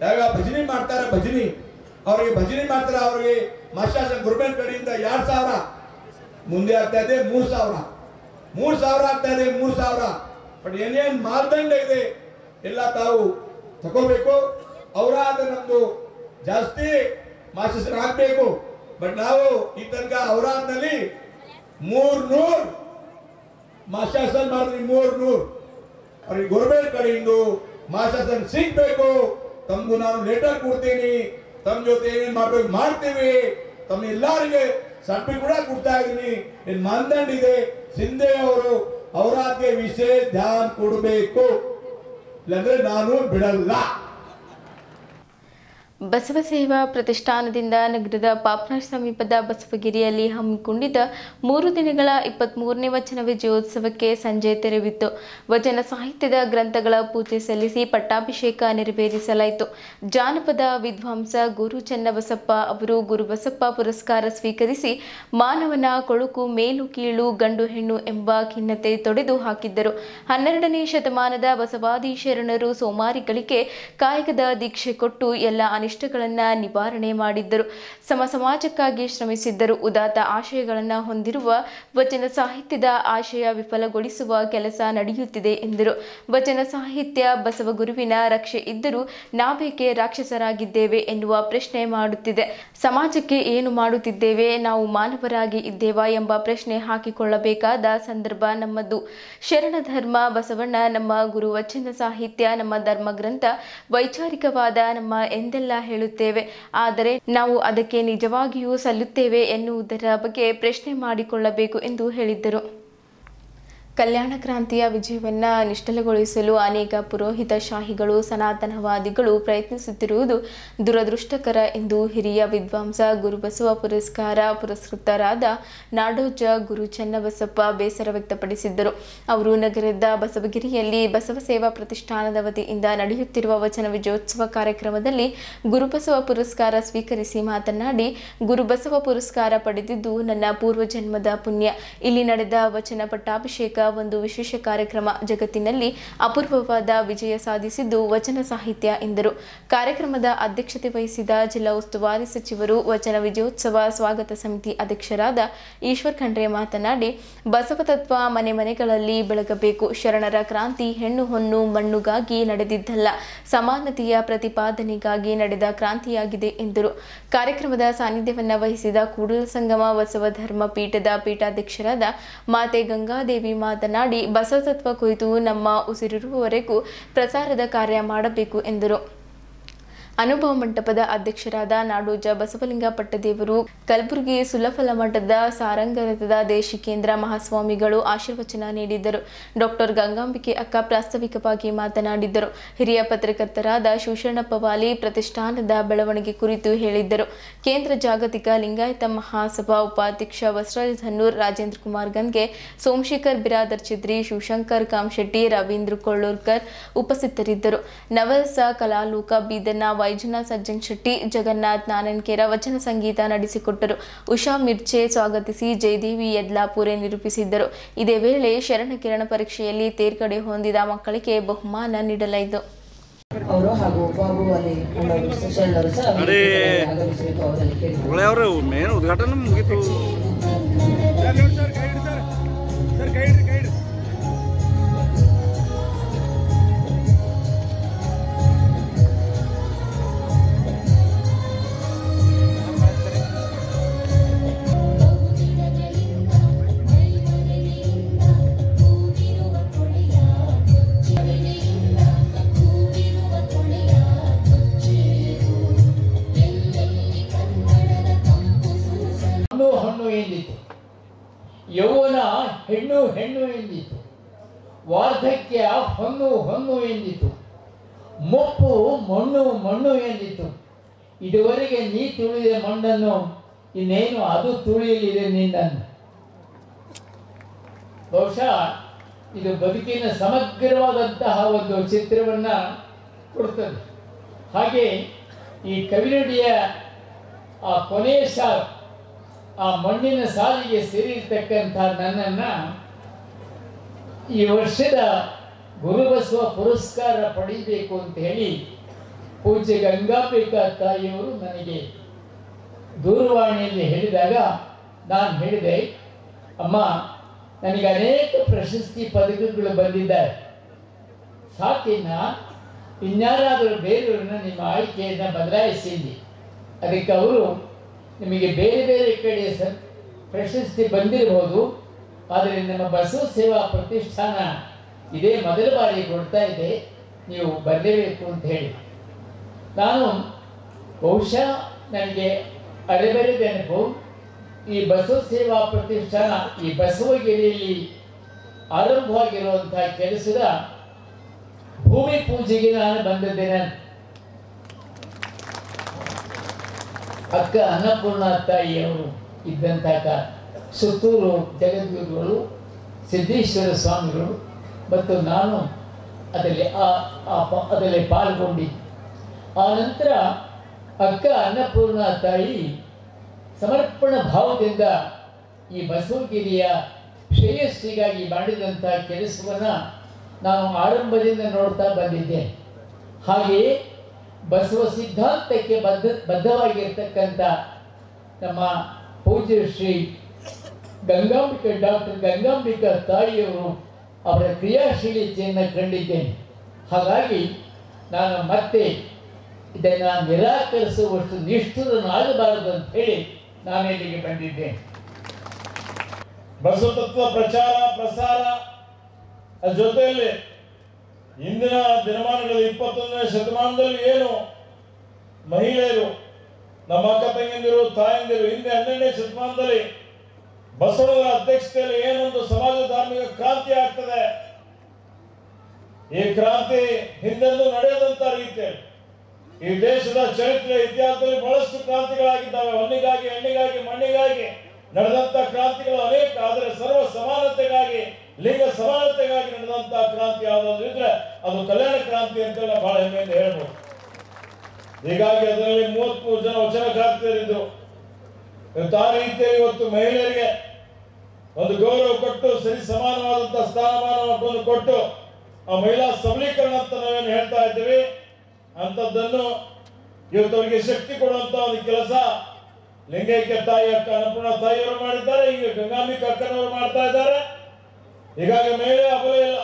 ಯಾವ ಭಜನೆ ಮಾಡ್ತಾರೆ, ಅವರಿಗೆ ಭಜನೆ ಮಾಡ್ತಾರೆ, ಅವರಿಗೆ ಮಾಶಾಸನ ಗೌರ್ಮೆಂಟ್ ಕಡೆಯಿಂದ 2,000 ಮುಂದೆ ಆಗ್ತಾ ಇದೆ, 3,000 ಆಗ್ತಾ ಇದೆ, 3,000. ಬಟ್ ಏನೇನು ಮಾನದಂಡ ಇದೆ ಎಲ್ಲ ತಾವು ತಗೋಬೇಕು. ಅವರಾದ ನಮ್ದು ಜಾಸ್ತಿ ಮಾಶಾಸನ ಆಗ್ಬೇಕು. ಬಟ್ ನಾವು ಈ ತನಕ ಅವರಾದ್ನಲ್ಲಿ 300 ಮಾಶಾಸನ ಮಾಡಿದ್ರಿ, 300 ಅವ್ರಿಗೆ ಗೌರ್ಮೆಂಟ್ ಕಡೆಯಿಂದ ಮಾಶಾಸನ ಸಿಗ್ಬೇಕು. ತಮಗೂ ನಾನು ಲೆಟರ್ ಕೊಡ್ತೀನಿ, ತಮ್ಮ ಜೊತೆ ಏನೇನು ಮಾಡ್ಬೇಕು ಮಾಡ್ತೀವಿ. ತಮ್ಮ ಎಲ್ಲರಿಗೆ ಸರ್ಟಿಫಿಕೇಟ್ ಕೂಡ ಕೊಡ್ತಾ ಇದ್ದೀನಿ. ಏನು ಮಾನದಂಡ ಇದೆ, ಸಿಂಧೆ ಅವರು ಅವರಾದ್ಗೆ ವಿಶೇಷ ಧ್ಯಾನ ಕೊಡಬೇಕು, ಇಲ್ಲಾಂದ್ರೆ ನಾನು ಬಿಡಲ್ಲ. ಬಸವ ಸೇವಾ ಪ್ರತಿಷ್ಠಾನದಿಂದ ನಗರದ ಪಾಪ್ನಾಳ್ ಸಮೀಪದ ಬಸವಗಿರಿಯಲ್ಲಿ ಹಮ್ಮಿಕೊಂಡಿದ್ದ 3 ದಿನಗಳ 23ನೇ ವಚನ ವಿಜಯೋತ್ಸವಕ್ಕೆ ಸಂಜೆ ತೆರೆಬಿತ್ತು. ವಚನ ಸಾಹಿತ್ಯದ ಗ್ರಂಥಗಳ ಪೂಜೆ ಸಲ್ಲಿಸಿ ಪಟ್ಟಾಭಿಷೇಕ ನೆರವೇರಿಸಲಾಯಿತು. ಜಾನಪದ ವಿದ್ವಾಂಸ ಗುರು ಚನ್ನಬಸಪ್ಪ ಅವರು ಗುರುಬಸಪ್ಪ ಪುರಸ್ಕಾರ ಸ್ವೀಕರಿಸಿ ಮಾನವನ ಕೊಳುಕು ಮೇಲು ಕೀಳು ಗಂಡು ಹೆಣ್ಣು ಎಂಬ ಖಿನ್ನತೆ ತೊಡೆದು ಹಾಕಿದ್ದರು. 12ನೇ ಶತಮಾನದ ಬಸವಾದಿ ಶರಣರು ಸೋಮಾರಿಗಳಿಗೆ ಕಾಯಕದ ದೀಕ್ಷೆ ಕೊಟ್ಟು ಎಲ್ಲ ಅನಿಷ್ಟಗಳನ್ನು ನಿವಾರಣೆ ಮಾಡಿದ್ದರು. ಸಮಾಜಕ್ಕಾಗಿ ಶ್ರಮಿಸಿದ್ದರು. ಉದಾತ್ತ ಆಶಯಗಳನ್ನು ಹೊಂದಿರುವ ವಚನ ಸಾಹಿತ್ಯದ ಆಶಯ ವಿಫಲಗೊಳಿಸುವ ಕೆಲಸ ನಡೆಯುತ್ತಿದೆ ಎಂದರು. ವಚನ ಸಾಹಿತ್ಯ ಬಸವಗುರುವಿನ ರಕ್ಷೆ ಇದ್ದರೂ ನಾವೇಕೆ ರಾಕ್ಷಸರಾಗಿದ್ದೇವೆ ಎನ್ನುವ ಪ್ರಶ್ನೆ ಮಾಡುತ್ತಿದೆ. ಸಮಾಜಕ್ಕೆ ಏನು ಮಾಡುತ್ತಿದ್ದೇವೆ, ನಾವು ಮಾನವರಾಗಿ ಇದ್ದೇವಾ ಎಂಬ ಪ್ರಶ್ನೆ ಹಾಕಿಕೊಳ್ಳಬೇಕಾದ ಸಂದರ್ಭ ನಮ್ಮದು. ಶರಣ ಧರ್ಮ ಬಸವಣ್ಣ ನಮ್ಮ ಗುರು ವಚನ ಸಾಹಿತ್ಯ ನಮ್ಮ ಧರ್ಮಗ್ರಂಥ ವೈಚಾರಿಕವಾದ ನಮ್ಮ ಎಂದೆಲ್ಲ ಹೇಳುತ್ತೇವೆ. ಆದರೆ ನಾವು ಅದಕ್ಕೆ ನಿಜವಾಗಿಯೂ ಸಲ್ಲುತ್ತೇವೆ ಎನ್ನುವುದರ ಬಗ್ಗೆ ಪ್ರಶ್ನೆ ಮಾಡಿಕೊಳ್ಳಬೇಕು ಎಂದು ಹೇಳಿದ್ದರು. ಕಲ್ಯಾಣ ಕ್ರಾಂತಿಯ ವಿಜಯವನ್ನು ನಿಷ್ಠಲಗೊಳಿಸಲು ಅನೇಕ ಪುರೋಹಿತ ಶಾಹಿಗಳು ಸನಾತನವಾದಿಗಳು ಪ್ರಯತ್ನಿಸುತ್ತಿರುವುದು ದುರದೃಷ್ಟಕರ ಎಂದು ಹಿರಿಯ ವಿದ್ವಾಂಸ ಗುರುಬಸವ ಪುರಸ್ಕಾರ ಪುರಸ್ಕೃತರಾದ ನಾಡೋಜ ಗುರು ಚನ್ನಬಸಪ್ಪ ಬೇಸರ ವ್ಯಕ್ತಪಡಿಸಿದ್ದರು. ಅವರು ನಗರದ ಬಸವಗಿರಿಯಲ್ಲಿ ಬಸವ ಸೇವಾ ಪ್ರತಿಷ್ಠಾನದ ವತಿಯಿಂದ ನಡೆಯುತ್ತಿರುವ ವಚನ ವಿಜಯೋತ್ಸವ ಕಾರ್ಯಕ್ರಮದಲ್ಲಿ ಗುರುಬಸವ ಪುರಸ್ಕಾರ ಸ್ವೀಕರಿಸಿ ಮಾತನಾಡಿ, ಗುರುಬಸವ ಪುರಸ್ಕಾರ ಪಡೆದಿದ್ದು ನನ್ನ ಪೂರ್ವಜನ್ಮದ ಪುಣ್ಯ. ಇಲ್ಲಿ ನಡೆದ ವಚನ ಪಟ್ಟಾಭಿಷೇಕ ಒಂದು ವಿಶೇಷ ಕಾರ್ಯಕ್ರಮ ಜಗತ್ತಿನಲ್ಲಿ ಅಪೂರ್ವವಾದ ವಿಜಯ ಸಾಧಿಸಿದ್ದು ವಚನ ಸಾಹಿತ್ಯ ಎಂದರು. ಕಾರ್ಯಕ್ರಮದ ಅಧ್ಯಕ್ಷತೆ ವಹಿಸಿದ ಜಿಲ್ಲಾ ಉಸ್ತುವಾರಿ ಸಚಿವರು ವಚನ ವಿಜಯೋತ್ಸವ ಸ್ವಾಗತ ಸಮಿತಿ ಅಧ್ಯಕ್ಷರಾದ ಈಶ್ವರ್ ಖಂಡ್ರೆ ಮಾತನಾಡಿ, ಬಸವತತ್ವ ಮನೆ ಮನೆಗಳಲ್ಲಿ ಬೆಳಗಬೇಕು. ಶರಣರ ಕ್ರಾಂತಿ ಹೆಣ್ಣು ಹೊನ್ನು ಮಣ್ಣುಗಾಗಿ ನಡೆದಿದ್ದಲ್ಲ, ಸಮಾನತೆಯ ಪ್ರತಿಪಾದನೆಗಾಗಿ ನಡೆದ ಕ್ರಾಂತಿಯಾಗಿದೆ ಎಂದರು. ಕಾರ್ಯಕ್ರಮದ ಸಾನ್ನಿಧ್ಯವನ್ನ ವಹಿಸಿದ ಕೂಡಲ ಸಂಗಮ ಬಸವ ಧರ್ಮ ಪೀಠದ ಪೀಠಾಧ್ಯಕ್ಷರಾದ ಮಾತೆ ಗಂಗಾದೇವಿ ಮಾತನಾಡಿ, ಬಸವತತ್ವ ಕುರಿತು ನಮ್ಮ ಉಸಿರಿರುವವರೆಗೂ ಪ್ರಸಾರದ ಕಾರ್ಯ ಮಾಡಬೇಕು ಎಂದರು. ಅನುಭವ ಮಂಟಪದ ಅಧ್ಯಕ್ಷರಾದ ನಾಡೋಜ ಬಸವಲಿಂಗ ಪಟ್ಟದೇವರು, ಕಲಬುರಗಿ ಸುಲಫಲ ಮಠದ ಸಾರಂಗರಥದ ದೇಶಿಕೇಂದ್ರ ಮಹಾಸ್ವಾಮಿಗಳು ಆಶೀರ್ವಚನ ನೀಡಿದ್ದರು. ಡಾಕ್ಟರ್ ಗಂಗಾಂಬಿಕೆ ಅಕ್ಕ ಪ್ರಾಸ್ತಾವಿಕವಾಗಿ ಮಾತನಾಡಿದ್ದರು. ಹಿರಿಯ ಪತ್ರಕರ್ತರಾದ ಶಿವಶರಣಪ್ಪ ವಾಲಿ ಪ್ರತಿಷ್ಠಾನದ ಬೆಳವಣಿಗೆ ಕುರಿತು ಹೇಳಿದ್ದರು. ಕೇಂದ್ರ ಜಾಗತಿಕ ಲಿಂಗಾಯತ ಮಹಾಸಭಾ ಉಪಾಧ್ಯಕ್ಷ ಬಸವರಾಜ ಧನ್ನೂರ್, ರಾಜೇಂದ್ರ ಕುಮಾರ್ ಗಂಗೆ, ಸೋಮಶೇಖರ್ ಬಿರಾದರ್ ಚಿದ್ರಿ, ಶಿವಶಂಕರ್ ಕಾಮಶೆಟ್ಟಿ, ರವೀಂದ್ರ ಕೊಳ್ಳೂರ್ಕರ್ ಉಪಸ್ಥಿತರಿದ್ದರು. ನವರಸ ಕಲಾಲೋಕ ಬೀದರ್ನ ವೈಜನಾಥ್ ಸಜ್ಜನ್ ಶೆಟ್ಟಿ, ಜಗನ್ನಾಥ್ ನಾನನ್ಕೇರ ವಚನ ಸಂಗೀತ ನಡೆಸಿಕೊಟ್ಟರು. ಉಷಾ ಮಿರ್ಚೆ ಸ್ವಾಗತಿಸಿ ಜಯದೇವಿ ಯದ್ಲಾಪುರೆ ನಿರೂಪಿಸಿದ್ದರು. ಇದೇ ವೇಳೆ ಶರಣ ಕಿರಣ ಪರೀಕ್ಷೆಯಲ್ಲಿ ತೇರ್ಗಡೆ ಹೊಂದಿದ ಮಕ್ಕಳಿಗೆ ಬಹುಮಾನ ನೀಡಲಾಯಿತು. ಅವರು ಹಾಗೂ ಬಾಬು ಅಲ್ಲಿ ಶರಣರು ಸಹ ಆಗಮಿಸಬೇಕು. ಅವರಲ್ಲಿ ಮೇನ್ ಉದ್ಘಾಟನೆ ಮುಗಿತು. ಹಣ್ಣು ಎಂದಿತು, ಯೌವನ ಹೆಣ್ಣು ಹೆಣ್ಣು ಎಂದಿತು, ವಾರ್ಧಕ್ಯ ಹೊನ್ನು ಹೊನ್ನು ಎಂದಿತು, ಮುಪ್ಪು ಮಣ್ಣು ಮಣ್ಣು ಎಂದಿತು. ಇದುವರೆಗೆ ನೀ ತುಳಿದ ಮಣ್ಣನ್ನು ಇನ್ನೇನು ಅದು ತುಳಿಯಲಿದೆ ನಿನ್ನನ್ನು. ಬಹುಶಃ ಇದು ಬದುಕಿನ ಸಮಗ್ರವಾದಂತಹ ಒಂದು ಚಿತ್ರವನ್ನು ಕೊಡ್ತದೆ. ಹಾಗೆ ಈ ಕವಿನುಡಿಯ ಆ ಕೊನೆಯ ಸಾಲು, ಆ ಮಣ್ಣಿನ ಸಾಲಿಗೆ ಸೇರಿರ್ತಕ್ಕಂಥ ನನ್ನನ್ನು ಈ ವರ್ಷದ ಗುರುಬಸವ ಪುರಸ್ಕಾರ ಪಡೀಬೇಕು ಅಂತ ಹೇಳಿ ಪೂಜ್ಯ ಗಂಗಾಂಬಿಕಾ ತಾಯಿಯವರು ನನಗೆ ದೂರವಾಣಿಯಲ್ಲಿ ಹೇಳಿದಾಗ ನಾನು ಹೇಳಿದೆ, ಅಮ್ಮ, ನನಗೆ ಅನೇಕ ಪ್ರಶಸ್ತಿ ಪದಕಗಳು ಬಂದಿದ್ದಾರೆ, ಸಾಕಿನ್ನ ಇನ್ಯಾರಾದರೂ ಬೇರೆಯವ್ರನ್ನ ನಿಮ್ಮ ಆಯ್ಕೆಯನ್ನು ಬದಲಾಯಿಸಿದ್ದಿ. ಅದಕ್ಕೆ ಅವರು, ನಿಮಗೆ ಬೇರೆ ಬೇರೆ ಕಡೆ ಪ್ರಶಸ್ತಿ ಬಂದಿರಬಹುದು, ಆದರೆ ನಮ್ಮ ಬಸವ ಸೇವಾ ಪ್ರತಿಷ್ಠಾನ ಇದೇ ಮೊದಲ ಬಾರಿ ಕೊಡ್ತಾ ಇದೆ, ನೀವು ಬರಲೇಬೇಕು ಅಂತ ಹೇಳಿ. ನಾನು ಬಹುಶಃ ನನಗೆ ಅರೆಬರೆ ನೆನಪು, ಈ ಬಸವ ಸೇವಾ ಪ್ರತಿಷ್ಠಾನ ಈ ಬಸವಗಿರಿಯಲ್ಲಿ ಆರಂಭವಾಗಿರುವಂಥ ಕೆಲಸದ ಭೂಮಿ ಪೂಜೆಗೆ ನಾನು ಬಂದಿದ್ದೇನೆ. ಅಕ್ಕ ಅನ್ನಪೂರ್ಣ ತಾಯಿಯವರು ಇದ್ದಂಥ ಸುತ್ತೂರು ಜಗದ್ಗುರುಗಳು, ಸಿದ್ದೇಶ್ವರ ಸ್ವಾಮಿಗಳು ಮತ್ತು ನಾನು ಅದರಲ್ಲಿ ಪಾಲ್ಗೊಂಡಿದ್ದೆ. ಆ ನಂತರ ಅಕ್ಕ ಅನ್ನಪೂರ್ಣ ತಾಯಿ ಸಮರ್ಪಣ ಭಾವದಿಂದ ಈ ಬಸವಗಿರಿಯ ಶ್ರೇಯಸ್ಸಿಗಾಗಿ ಮಾಡಿದಂಥ ಕೆಲಸವನ್ನು ನಾನು ಆರಂಭದಿಂದ ನೋಡ್ತಾ ಬಂದಿದ್ದೇನೆ. ಹಾಗೆಯೇ ಬಸವ ಸಿದ್ಧಾಂತಕ್ಕೆ ಬದ್ಧವಾಗಿರ್ತಕ್ಕಂಥ ನಮ್ಮ ಪೂಜ್ಯ ಶ್ರೀ ಗಂಗಾಂಬಿಕಾ, ಡಾಕ್ಟರ್ ಗಂಗಾಂಬಿಕಾ ತಾಯಿಯವರು ಅವರ ಕ್ರಿಯಾಶೀಲತೆಯನ್ನು ಕಂಡಿದ್ದೇನೆ. ಹಾಗಾಗಿ ನಾನು ಮತ್ತೆ ಇದನ್ನು ನಿರಾಕರಿಸುವಷ್ಟು ನಿಷ್ಠುರನಾಗಬಾರದು ಅಂತ ಹೇಳಿ ನಾನು ಇಲ್ಲಿಗೆ ಬಂದಿದ್ದೇನೆ. ಬಸವತತ್ವ ಪ್ರಚಾರ ಪ್ರಸಾರ ಜೊತೆಯಲ್ಲಿ ಇಂದಿನ ದಿನಮಾನಗಳ 21ನೇ ಶತಮಾನದಲ್ಲಿ ಏನು ಮಹಿಳೆಯರು, ನಮ್ಮ ಅಕ್ಕ ತಂಗಿಯಂದಿರು, ತಾಯಂದಿರು, ಹಿಂದೆ 12ನೇ ಶತಮಾನದಲ್ಲಿ ಬಸವಣ್ಣವರ ಅಧ್ಯಕ್ಷತೆಯಲ್ಲಿ ಏನೊಂದು ಸಮಾಜ ಧಾರ್ಮಿಕ ಕ್ರಾಂತಿ ಆಗ್ತದೆ. ಈ ಕ್ರಾಂತಿ ಹಿಂದೆಂದೂ ನಡೆಯದಂತ ರೀತಿಯಲ್ಲಿ ಈ ದೇಶದ ಚರಿತ್ರೆ ಇತಿಹಾಸದಲ್ಲಿ ಬಹಳಷ್ಟು ಕ್ರಾಂತಿಗಳಾಗಿದ್ದಾವೆ. ಹೊನ್ನಿಗಾಗಿ, ಹೆಣ್ಣಿಗಾಗಿ, ಮಣ್ಣಿಗಾಗಿ ನಡೆದಂತ ಕ್ರಾಂತಿಗಳು ಅನೇಕ. ಆದರೆ ಸರ್ವ ಸಮಾನತೆಗಾಗಿ, ಲಿಂಗ ಸಮಾನತೆಗಾಗಿ ನಡೆದಂತ ಕ್ರಾಂತಿ ಯಾವುದಾದ್ರು ಇದ್ರೆ ಅದು ಕಲ್ಯಾಣ ಕ್ರಾಂತಿ ಅಂತ ಬಹಳ ಹೆಮ್ಮೆಯಿಂದ ಹೇಳ್ಬೋದು. ಹೀಗಾಗಿ ಅದರಲ್ಲಿ 33 ಜನ ವಚನಕಾರ್ತಿಯರಿದ್ರು. ಆ ರೀತಿಯಲ್ಲಿ ಇವತ್ತು ಮಹಿಳೆಯರಿಗೆ ಒಂದು ಗೌರವ ಕೊಟ್ಟು ಸರಿ ಸಮಾನವಾದಂತಹ ಸ್ಥಾನಮಾನವನ್ನು ಕೊಟ್ಟು ಆ ಮಹಿಳಾ ಸಬಲೀಕರಣ ಅಂತ ನಾವೇನು ಹೇಳ್ತಾ ಇದ್ದೀವಿ ಅಂಥದ್ದನ್ನು ಇವತ್ತು ಅವರಿಗೆ ಶಕ್ತಿ ಕೊಡುವಂತ ಒಂದು ಕೆಲಸ ಲಿಂಗೈಕ್ಯ ತಾಯಿ ಅಕ್ಕ ಅನ್ನಪೂರ್ಣ ತಾಯಿಯವರು ಮಾಡಿದ್ದಾರೆ. ಈಗ ಗಂಗಾಂಬಿಕಾ ಅಕ್ಕನವರು ಮಾಡ್ತಾ ಇದ್ದಾರೆ. ಹೀಗಾಗಿ ಮಹಿಳೆ ಅಬಲ ಇಲ್ಲ,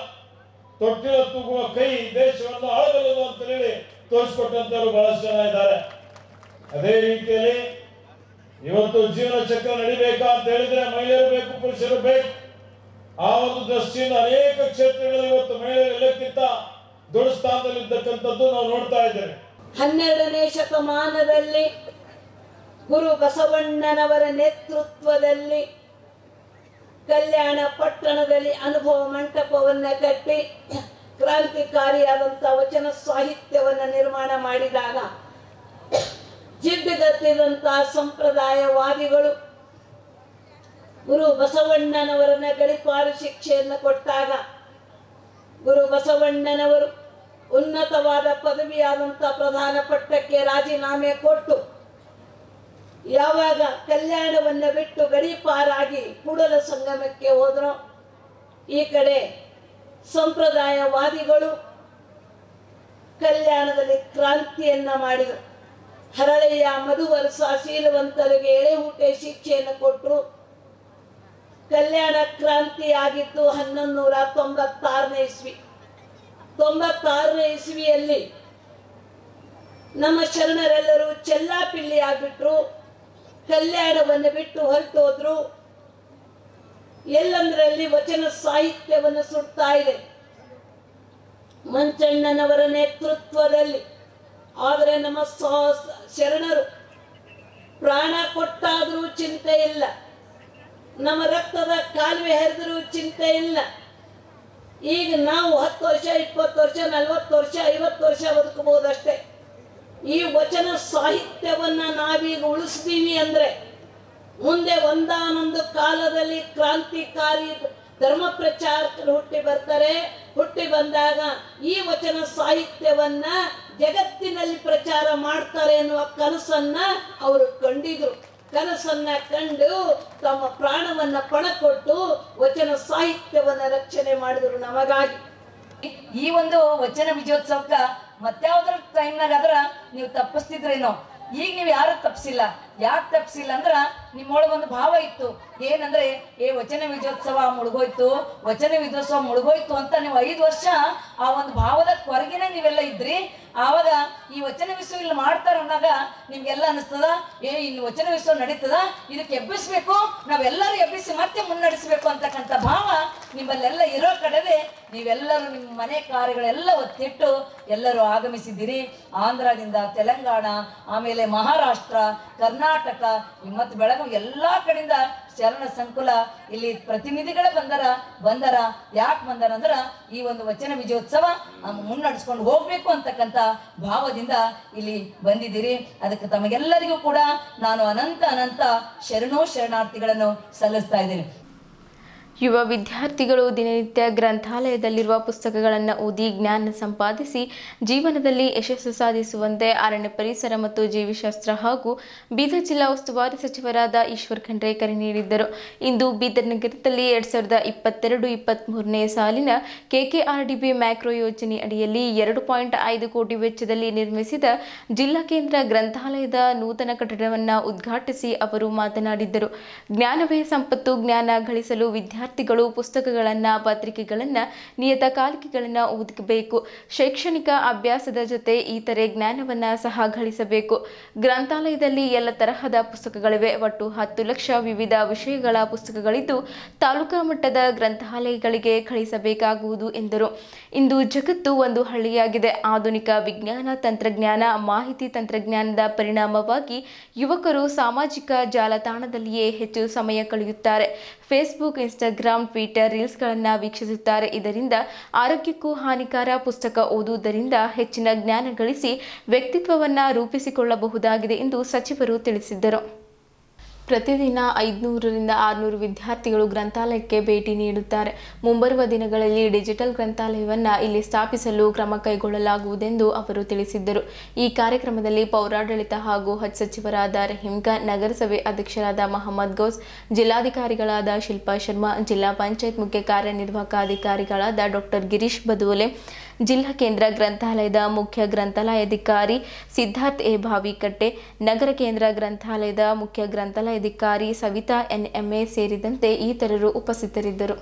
ತೊಟ್ಟಿಲ ತೂಗುವ ಕೈ ದೇಶವನ್ನು ಆಳಬಲ್ಲದು ಅಂತ ಹೇಳಿ ತೋರಿಸ್ಕೊಟ್ಟಂತವರು ಬಹಳಷ್ಟು ಜನ ಇದ್ದಾರೆ. ಅದೇ ರೀತಿಯಲ್ಲಿ ಇವತ್ತು ಜೀವನ ಚಕ್ರ ನಡಿಬೇಕಾ ಅಂತ ಹೇಳಿದ್ರೆ ಮಹಿಳೆಯರು ಬೇಕು, ಪುರುಷರು ಬೇಕು. ಆ ಒಂದು ದೃಷ್ಟಿಯಿಂದ ಅನೇಕ ಕ್ಷೇತ್ರಗಳಲ್ಲಿ ಇವತ್ತು ಮಹಿಳೆಯರು ಎಲ್ಲಕ್ಕಿಂತ ದೊಡ್ಡ ಸ್ಥಾನದಲ್ಲಿ ಇದ್ದಕ್ಕಂಥದ್ದು ನಾವು ನೋಡ್ತಾ ಇದ್ದೇವೆ. 12ನೇ ಶತಮಾನದಲ್ಲಿ ಗುರು ಬಸವಣ್ಣನವರ ನೇತೃತ್ವದಲ್ಲಿ ಕಲ್ಯಾಣ ಪಟ್ಟಣದಲ್ಲಿ ಅನುಭವ ಮಂಟಪವನ್ನ ಕಟ್ಟಿ ಕ್ರಾಂತಿಕಾರಿಯಾದಂತಹ ವಚನ ಸಾಹಿತ್ಯವನ್ನ ನಿರ್ಮಾಣ ಮಾಡಿದಾಗ ಜಿಡ್ಡುಗತ್ತಿದಂತಹ ಸಂಪ್ರದಾಯವಾದಿಗಳು ಗುರು ಬಸವಣ್ಣನವರನ್ನ ಗಡಿಪಾರು ಶಿಕ್ಷೆಯನ್ನು ಕೊಟ್ಟಾಗ ಗುರು ಬಸವಣ್ಣನವರು ಉನ್ನತವಾದ ಪದವಿಯಾದಂತಹ ಪ್ರಧಾನ ಪಟ್ಟಕ್ಕೆ ರಾಜೀನಾಮೆ ಕೊಟ್ಟು ಯಾವಾಗ ಕಲ್ಯಾಣವನ್ನ ಬಿಟ್ಟು ಗಡಿಪಾರಾಗಿ ಕೂಡಲ ಸಂಗಮಕ್ಕೆ ಹೋದ್ರು, ಈ ಕಡೆ ಸಂಪ್ರದಾಯವಾದಿಗಳು ಕಲ್ಯಾಣದಲ್ಲಿ ಕ್ರಾಂತಿಯನ್ನ ಮಾಡಿದರು. ಹರಳೆಯ ಮಧುವರ್ಷ ಶೀಲವಂತರಿಗೆ ಎಳೆಹುಟೆ ಶಿಕ್ಷೆಯನ್ನು ಕೊಟ್ಟರು. ಕಲ್ಯಾಣ ಕ್ರಾಂತಿ ಆಗಿದ್ದು 1196ನೇ ಇಸ್ವಿ. 96ನೇ ಇಸ್ವಿಯಲ್ಲಿ ನಮ್ಮ ಶರಣರೆಲ್ಲರೂ ಚೆಲ್ಲಾಪಿಲ್ಲಿ ಆಗ್ಬಿಟ್ರು. ಕಲ್ಯಾಣವನ್ನು ಬಿಟ್ಟು ಹೊರಟು ಹೋದ್ರು. ಎಲ್ಲಂದ್ರಲ್ಲಿ ವಚನ ಸಾಹಿತ್ಯವನ್ನು ಸುಡ್ತಾ ಇದೆ ಮಂಚಣ್ಣನವರ ನೇತೃತ್ವದಲ್ಲಿ. ಆದರೆ ನಮ್ಮ ಶರಣರು ಪ್ರಾಣ ಕೊಟ್ಟಾದರೂ ಚಿಂತೆ ಇಲ್ಲ, ನಮ್ಮ ರಕ್ತದ ಕಾಲುವೆ ಹರಿದರೂ ಚಿಂತೆ ಇಲ್ಲ. ಈಗ ನಾವು 10 ವರ್ಷ 20 ವರ್ಷ 40 ವರ್ಷ 50 ವರ್ಷ ಬದುಕಬಹುದಷ್ಟೇ. ಈ ವಚನ ಸಾಹಿತ್ಯವನ್ನ ನಾವೀಗ ಉಳಿಸ್ತೀವಿ ಅಂದ್ರೆ ಮುಂದೆ ಒಂದಾನೊಂದು ಕಾಲದಲ್ಲಿ ಕ್ರಾಂತಿಕಾರಿ ಧರ್ಮ ಪ್ರಚಾರಕರು ಹುಟ್ಟಿ ಬರ್ತಾರೆ. ಹುಟ್ಟಿ ಬಂದಾಗ ಈ ವಚನ ಸಾಹಿತ್ಯವನ್ನ ಜಗತ್ತಿನಲ್ಲಿ ಪ್ರಚಾರ ಮಾಡ್ತಾರೆ ಎನ್ನುವ ಕನಸನ್ನ ಅವರು ಕಂಡಿದ್ರು. ಕನಸನ್ನ ಕಂಡು ತಮ್ಮ ಪ್ರಾಣವನ್ನ ಪಣ ಕೊಟ್ಟು ವಚನ ಸಾಹಿತ್ಯವನ್ನ ರಕ್ಷಣೆ ಮಾಡಿದ್ರು ನಮಗಾಗಿ. ಈ ಒಂದು ವಚನ ವಿಜಯೋತ್ಸವಕ್ಕ ಮತ್ಯಾವ್ದ್ರ ಟೈಮ್ನಾಗ ಆದ್ರ ನೀವು ತಪ್ಪಿಸ್ತಿದ್ರೇನೋ, ಈಗ ನೀವು ಯಾರು ತಪ್ಪಿಸಿಲ್ಲ. ಯಾಕೆ ತಪ್ಪಿಸಿಲ್ಲ ಅಂದ್ರ ನಿಮ್ಮೊಳಗೊಂದು ಭಾವ ಇತ್ತು, ಏನಂದ್ರೆ ವಚನ ವಿಜಯೋತ್ಸವ ಮುಳುಗೋಯ್ತು, ವಚನ ವಿಜಯೋತ್ಸವ ಮುಳುಗೋಯ್ತು ಅಂತ ನೀವು 5 ವರ್ಷ ಆ ಒಂದು ಭಾವದ ಹೊರಗಿನೇ ನೀವೆಲ್ಲ ಇದ್ರಿ. ಆವಾಗ ಈ ವಚನ ವಿಶ್ವ ಇಲ್ಲಿ ಮಾಡ್ತಾರ ಅಂದಾಗ ನಿಮ್ಗೆಲ್ಲ ಅನಿಸ್ತದ, ಇನ್ನು ವಚನ ವಿಶ್ವ ನಡೀತದ, ಇದಕ್ಕೆ ಎಬ್ಬಿಸ್ಬೇಕು, ನಾವೆಲ್ಲರೂ ಎಬ್ಬಿಸಿ ಮತ್ತೆ ಮುನ್ನಡೆಸಬೇಕು ಅಂತಕ್ಕಂಥ ಭಾವ ನಿಮ್ಮಲ್ಲೆಲ್ಲ ಇರೋ ಕಡೆದೆ ನೀವೆಲ್ಲರೂ ನಿಮ್ಮ ಮನೆ ಕಾರ್ಯಗಳೆಲ್ಲ ಒತ್ತಿಟ್ಟು ಎಲ್ಲರೂ ಆಗಮಿಸಿದ್ದೀರಿ. ಆಂಧ್ರದಿಂದ ತೆಲಂಗಾಣ, ಆಮೇಲೆ ಮಹಾರಾಷ್ಟ್ರ, ಕರ್ನಾಟಕ ಮತ್ತು ಬೆಳಗಾವಿ ಎಲ್ಲಾ ಕಡೆಯಿಂದ ಶರಣ ಸಂಕುಲ ಇಲ್ಲಿ ಪ್ರತಿನಿಧಿಗಳೇ ಬಂದರ. ಯಾಕೆ ಬಂದರ ಅಂದ್ರ ಈ ಒಂದು ವಚನ ವಿಜಯೋತ್ಸವ ಮುನ್ನಡೆಸ್ಕೊಂಡು ಹೋಗ್ಬೇಕು ಅಂತಕ್ಕಂಥ ಭಾವದಿಂದ ಇಲ್ಲಿ ಬಂದಿದ್ದೀರಿ. ಅದಕ್ಕೆ ತಮಗೆಲ್ಲರಿಗೂ ಕೂಡ ನಾನು ಅನಂತ ಶರಣಾರ್ಥಿಗಳನ್ನು ಸಲ್ಲಿಸ್ತಾ ಇದ್ದೀನಿ. ಯುವ ವಿದ್ಯಾರ್ಥಿಗಳು ದಿನನಿತ್ಯ ಗ್ರಂಥಾಲಯದಲ್ಲಿರುವ ಪುಸ್ತಕಗಳನ್ನು ಓದಿ ಜ್ಞಾನ ಸಂಪಾದಿಸಿ ಜೀವನದಲ್ಲಿ ಯಶಸ್ಸು ಸಾಧಿಸುವಂತೆ ಅರಣ್ಯ ಪರಿಸರ ಮತ್ತು ಜೀವಿಶಾಸ್ತ್ರ ಹಾಗೂ ಬೀದರ್ ಜಿಲ್ಲಾ ಉಸ್ತುವಾರಿ ಸಚಿವರಾದ ಈಶ್ವರ್ ಖಂಡ್ರೆ ಕರೆ ನೀಡಿದ್ದರು. ಇಂದು ಬೀದರ್ ನಗರದಲ್ಲಿ 2022-23ನೇ ಸಾಲಿನ KKRDB ಮ್ಯಾಕ್ರೋ ಯೋಜನೆ ಅಡಿಯಲ್ಲಿ 2.5 ಕೋಟಿ ವೆಚ್ಚದಲ್ಲಿ ನಿರ್ಮಿಸಿದ ಜಿಲ್ಲಾ ಕೇಂದ್ರ ಗ್ರಂಥಾಲಯದ ನೂತನ ಕಟ್ಟಡವನ್ನು ಉದ್ಘಾಟಿಸಿ ಅವರು ಮಾತನಾಡಿದ್ದರು. ಜ್ಞಾನವೇ ಸಂಪತ್ತು, ಜ್ಞಾನ ಗಳಿಸಲು ವಿದ್ಯಾರ್ಥಿಗಳು ಪುಸ್ತಕಗಳನ್ನು, ಪತ್ರಿಕೆಗಳನ್ನು, ನಿಯತಕಾಲಿಕೆಗಳನ್ನು ಓದಬೇಕು. ಶೈಕ್ಷಣಿಕ ಅಭ್ಯಾಸದ ಜೊತೆ ಇತರೆ ಜ್ಞಾನವನ್ನು ಸಹ ಗಳಿಸಬೇಕು. ಗ್ರಂಥಾಲಯದಲ್ಲಿ ಎಲ್ಲ ತರಹದ ಪುಸ್ತಕಗಳಿವೆ. ಒಟ್ಟು 10 ಲಕ್ಷ ವಿವಿಧ ವಿಷಯಗಳ ಪುಸ್ತಕಗಳಿದ್ದು ತಾಲೂಕಾ ಮಟ್ಟದ ಗ್ರಂಥಾಲಯಗಳಿಗೆ ಕಳಿಸಬೇಕಾಗುವುದು ಎಂದರು. ಇಂದು ಜಗತ್ತು ಒಂದು ಹಳ್ಳಿಯಾಗಿದೆ. ಆಧುನಿಕ ವಿಜ್ಞಾನ, ತಂತ್ರಜ್ಞಾನ, ಮಾಹಿತಿ ತಂತ್ರಜ್ಞಾನದ ಪರಿಣಾಮವಾಗಿ ಯುವಕರು ಸಾಮಾಜಿಕ ಜಾಲತಾಣದಲ್ಲಿಯೇ ಹೆಚ್ಚು ಸಮಯ ಕಳೆಯುತ್ತಾರೆ. ಫೇಸ್ಬುಕ್, ಇನ್ಸ್ಟಾಗ್ರಾಮ್, ಟ್ವಿಟರ್, ರೀಲ್ಸ್ಗಳನ್ನು ವೀಕ್ಷಿಸುತ್ತಾರೆ. ಇದರಿಂದ ಆರೋಗ್ಯಕ್ಕೂ ಹಾನಿಕಾರ. ಪುಸ್ತಕ ಓದುವುದರಿಂದ ಹೆಚ್ಚಿನ ಜ್ಞಾನ ಗಳಿಸಿ ವ್ಯಕ್ತಿತ್ವವನ್ನು ರೂಪಿಸಿಕೊಳ್ಳಬಹುದಾಗಿದೆ ಎಂದು ಸಚಿವರು ತಿಳಿಸಿದ್ದರು. ಪ್ರತಿದಿನ 500ರಿಂದ 600 ವಿದ್ಯಾರ್ಥಿಗಳು ಗ್ರಂಥಾಲಯಕ್ಕೆ ಭೇಟಿ ನೀಡುತ್ತಾರೆ. ಮುಂಬರುವ ದಿನಗಳಲ್ಲಿ ಡಿಜಿಟಲ್ ಗ್ರಂಥಾಲಯವನ್ನು ಇಲ್ಲಿ ಸ್ಥಾಪಿಸಲು ಕ್ರಮ ಕೈಗೊಳ್ಳಲಾಗುವುದೆಂದು ಅವರು ತಿಳಿಸಿದ್ದರು. ಈ ಕಾರ್ಯಕ್ರಮದಲ್ಲಿ ಪೌರಾಡಳಿತ ಹಾಗೂ ಹಜ್ ಸಚಿವರಾದ ರಹೀಂ ಖಾನ್, ನಗರಸಭೆ ಅಧ್ಯಕ್ಷರಾದ ಮಹಮ್ಮದ್ ಗೌಸ್, ಜಿಲ್ಲಾಧಿಕಾರಿಗಳಾದ ಶಿಲ್ಪಾ ಶರ್ಮಾ, ಜಿಲ್ಲಾ ಪಂಚಾಯತ್ ಮುಖ್ಯ ಕಾರ್ಯನಿರ್ವಾಹಕ ಅಧಿಕಾರಿಗಳಾದ ಡಾಕ್ಟರ್ ಗಿರೀಶ್ ಬದೋಲೆ, ಜಿಲ್ಲಾ ಕೇಂದ್ರ ಗ್ರಂಥಾಲಯದ ಮುಖ್ಯ ಗ್ರಂಥಾಲಯಾಧಿಕಾರಿ ಸಿದ್ಧಾರ್ಥ್ ಎ ಭಾವಿಕಟ್ಟೆ, ನಗರ ಕೇಂದ್ರ ಗ್ರಂಥಾಲಯದ ಮುಖ್ಯ ಗ್ರಂಥಾಲಯಾಧಿಕಾರಿ ಸವಿತಾ ಎನ್ಎಂಎ ಸೇರಿದಂತೆ ಇತರರು ಉಪಸ್ಥಿತರಿದ್ದರು.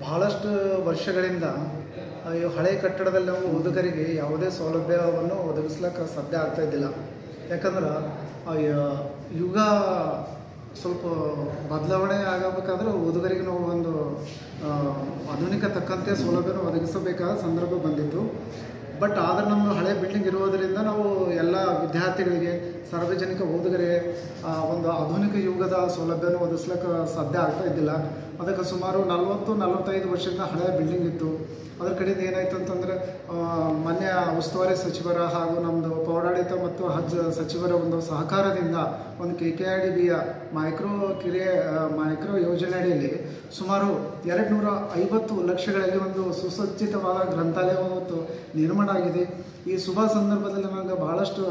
ಬಹಳಷ್ಟು ವರ್ಷಗಳಿಂದ ಈ ಹಳೆಯ ಕಟ್ಟಡದಲ್ಲಿ ನಾವು ಓದುಗರಿಗೆ ಯಾವುದೇ ಸೌಲಭ್ಯವನ್ನು ಒದಗಿಸ್ಲಿಕ್ಕೆ ಸಾಧ್ಯ ಆಗ್ತಾ ಇದ್ದಿಲ್ಲ. ಯಾಕಂದ್ರೆ ಯುಗ ಸ್ವಲ್ಪ ಬದಲಾವಣೆ ಆಗಬೇಕಾದ್ರೆ ಓದುಗರಿಗೆ ನಾವು ಒಂದು ಆಧುನಿಕ ತಕ್ಕಂತೆ ಸೌಲಭ್ಯವನ್ನು ಒದಗಿಸಬೇಕಾದ ಸಂದರ್ಭ ಬಂದಿತ್ತು. ಬಟ್ ಆದರೆ ನಮ್ಮ ಹಳೆ ಬಿಲ್ಡಿಂಗ್ ಇರೋದರಿಂದ ನಾವು ಎಲ್ಲ ವಿದ್ಯಾರ್ಥಿಗಳಿಗೆ, ಸಾರ್ವಜನಿಕ ಓದುಗರಿಗೆ ಒಂದು ಆಧುನಿಕ ಯುಗದ ಸೌಲಭ್ಯವನ್ನು ಒದಗಿಸ್ಲಿಕ್ಕೆ ಸಾಧ್ಯ ಆಗ್ತಾ ಇದ್ದಿಲ್ಲ. ಅದಕ್ಕೆ ಸುಮಾರು 40-45 ವರ್ಷದಿಂದ ಹಳೆಯ ಬಿಲ್ಡಿಂಗ್ ಇತ್ತು. ಅದರ ಕಡೆಯಿಂದ ಏನಾಯಿತು ಅಂತಂದರೆ ಮಾನ್ಯ ಉಸ್ತುವಾರಿ ಸಚಿವರ ಹಾಗೂ ನಮ್ಮದು ಪೌರಾಡಳಿತ ಮತ್ತು ಹಜ್ ಸಚಿವರ ಒಂದು ಸಹಕಾರದಿಂದ ಒಂದು KKIDBಯ ಮೈಕ್ರೋ ಯೋಜನೆ ಅಡಿಯಲ್ಲಿ ಸುಮಾರು 250 ಲಕ್ಷಗಳಲ್ಲಿ ಒಂದು ಸುಸಜ್ಜಿತವಾದ ಗ್ರಂಥಾಲಯ ನಿರ್ಮಾಣ ಆಗಿದೆ. ಈ ಶುಭ ಸಂದರ್ಭದಲ್ಲಿ ನನಗೆ ಬಹಳಷ್ಟು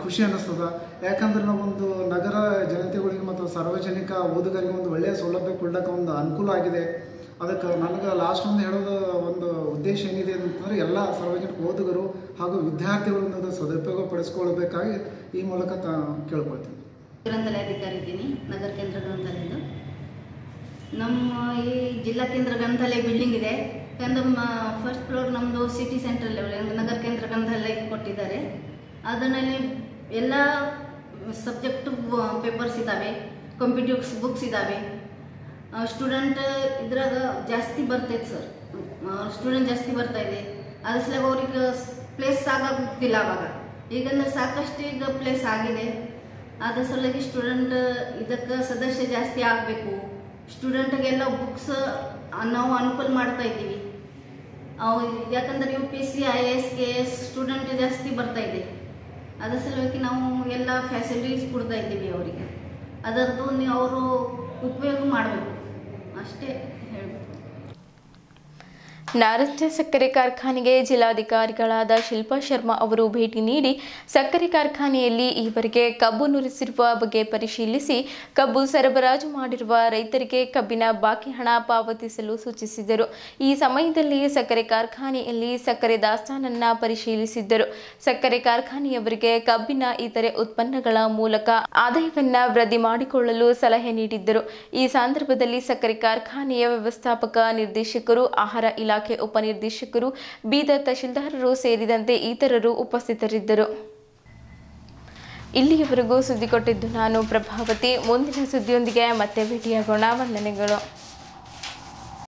ಖುಷಿ ಅನ್ನಿಸ್ತದೆ. ಯಾಕಂದ್ರೆ ನಾವೊಂದು ನಗರ ಜನತೆಗಳಿಗೆ ಮತ್ತು ಸಾರ್ವಜನಿಕ ಓದುಗರಿಗೆ ಒಂದು ಒಳ್ಳೆಯ ಸೌಲಭ್ಯ ಕೊಡೋಕ್ಕೆ ಒಂದು ಅನುಕೂಲ ಆಗಿದೆ. ಅದಕ್ಕೆ ನನಗೆ ಲಾಸ್ಟ್ ಒಂದು ಹೇಳೋದು ಒಂದು ಉದ್ದೇಶ ಏನಿದೆ ಅಂತಂದರೆ ಎಲ್ಲ ಸಾರ್ವಜನಿಕ ಓದುಗರು ಹಾಗೂ ವಿದ್ಯಾರ್ಥಿಗಳು ಸದುಪಯೋಗ ಪಡಿಸ್ಕೊಳ್ಬೇಕಾಗಿ ಈ ಮೂಲಕ ಕೇಳ್ಕೊಳ್ತೀನಿ. ಗ್ರಂಥಾಲಯಾಧಿಕಾರಿ ಇದ್ದೀನಿ, ನಗರ ಕೇಂದ್ರ ಗ್ರಂಥಾಲಯದ್ದು. ನಮ್ಮ ಈ ಜಿಲ್ಲಾ ಕೇಂದ್ರ ಗ್ರಂಥಾಲಯ ಬಿಲ್ಡಿಂಗ್ ಇದೆ. ಫಸ್ಟ್ ಫ್ಲೋರ್ ನಮ್ಮದು ಸಿಟಿ ಸೆಂಟ್ರಲ್ಲಿ ನಗರ ಕೇಂದ್ರ ಗ್ರಂಥಾಲಯಕ್ಕೆ ಕೊಟ್ಟಿದ್ದಾರೆ. ಅದರಲ್ಲಿ ಎಲ್ಲ ಸಬ್ಜೆಕ್ಟ್ ಪೇಪರ್ಸ್ ಇದ್ದಾವೆ, ಕಾಂಪಿಟೇಟಿವ್ ಬುಕ್ಸ್ ಇದ್ದಾವೆ. ಸ್ಟೂಡೆಂಟ್ ಇದ್ರಾಗ ಜಾಸ್ತಿ ಬರ್ತೈತೆ ಸರ್, ಸ್ಟೂಡೆಂಟ್ ಜಾಸ್ತಿ ಬರ್ತಾ ಇದೆ. ಅದ್ರ ಸಲಾಗ ಅವ್ರಿಗೆ ಪ್ಲೇಸ್ ಸಾಕಾಗುತ್ತಿಲ್ಲ ಅವಾಗ. ಈಗಂದ್ರೆ ಸಾಕಷ್ಟು ಈಗ ಪ್ಲೇಸ್ ಆಗಿದೆ. ಅದ್ರ ಸಲುವಾಗಿ ಸ್ಟೂಡೆಂಟ್ ಇದಕ್ಕೆ ಸದಸ್ಯ ಜಾಸ್ತಿ ಆಗಬೇಕು. ಸ್ಟೂಡೆಂಟ್ಗೆಲ್ಲ ಬುಕ್ಸ್ ನಾವು ಅನುಕೂಲ ಮಾಡ್ತಾ ಇದ್ದೀವಿ. ಯಾಕಂದ್ರೆ UPSC IAS KS ಸ್ಟೂಡೆಂಟ್ ಜಾಸ್ತಿ ಬರ್ತಾ ಇದೆ. ಅದ್ರ ಸಲುವಾಗಿ ನಾವು ಎಲ್ಲ ಫ್ಯಾಸಿಲಿಟೀಸ್ ಕೊಡ್ತಾ ಇದ್ದೀವಿ ಅವರಿಗೆ. ಅದರದ್ದು ಅವರು ಉಪಯೋಗ ಮಾಡಬೇಕು ಅಷ್ಟೇ ಹೇಳಬೇಕು. ನಾರಂಜ ಸಕ್ಕರೆ ಕಾರ್ಖಾನೆಗೆ ಜಿಲ್ಲಾಧಿಕಾರಿಗಳಾದ ಶಿಲ್ಪಾ ಶರ್ಮಾ ಅವರು ಭೇಟಿ ನೀಡಿ ಸಕ್ಕರೆ ಕಾರ್ಖಾನೆಯಲ್ಲಿ ಈವರೆಗೆ ಕಬ್ಬು ನುರಿಸಿರುವ ಬಗ್ಗೆ ಪರಿಶೀಲಿಸಿ ಕಬ್ಬು ಸರಬರಾಜು ಮಾಡಿರುವ ರೈತರಿಗೆ ಕಬ್ಬಿನ ಬಾಕಿ ಹಣ ಪಾವತಿಸಲು ಸೂಚಿಸಿದರು. ಈ ಸಮಯದಲ್ಲಿ ಸಕ್ಕರೆ ಕಾರ್ಖಾನೆಯಲ್ಲಿ ಸಕ್ಕರೆ ದಾಸ್ತಾನನ್ನ ಪರಿಶೀಲಿಸಿದ್ದರು. ಸಕ್ಕರೆ ಕಾರ್ಖಾನೆಯವರಿಗೆ ಕಬ್ಬಿನ ಇತರೆ ಉತ್ಪನ್ನಗಳ ಮೂಲಕ ಆದಾಯವನ್ನ ವೃದ್ಧಿ ಮಾಡಿಕೊಳ್ಳಲು ಸಲಹೆ ನೀಡಿದ್ದರು. ಈ ಸಂದರ್ಭದಲ್ಲಿ ಸಕ್ಕರೆ ಕಾರ್ಖಾನೆಯ ವ್ಯವಸ್ಥಾಪಕ ನಿರ್ದೇಶಕರು, ಆಹಾರ ಇಲಾಖೆ ಉಪನಿರ್ದೇಶಕರು, ಬೀದರ್ ತಹಶೀಲ್ದಾರರು ಸೇರಿದಂತೆ ಇತರರು ಉಪಸ್ಥಿತರಿದ್ದರು. ಇಲ್ಲಿಯವರೆಗೂ ಸುದ್ದಿ ಕೊಟ್ಟಿದ್ದು ನಾನು ಪ್ರಭಾವತಿ. ಮುಂದಿನ ಸುದ್ದಿಯೊಂದಿಗೆ ಮತ್ತೆ ಭೇಟಿಯಾಗೋಣ. ವಂದನೆಗಳು.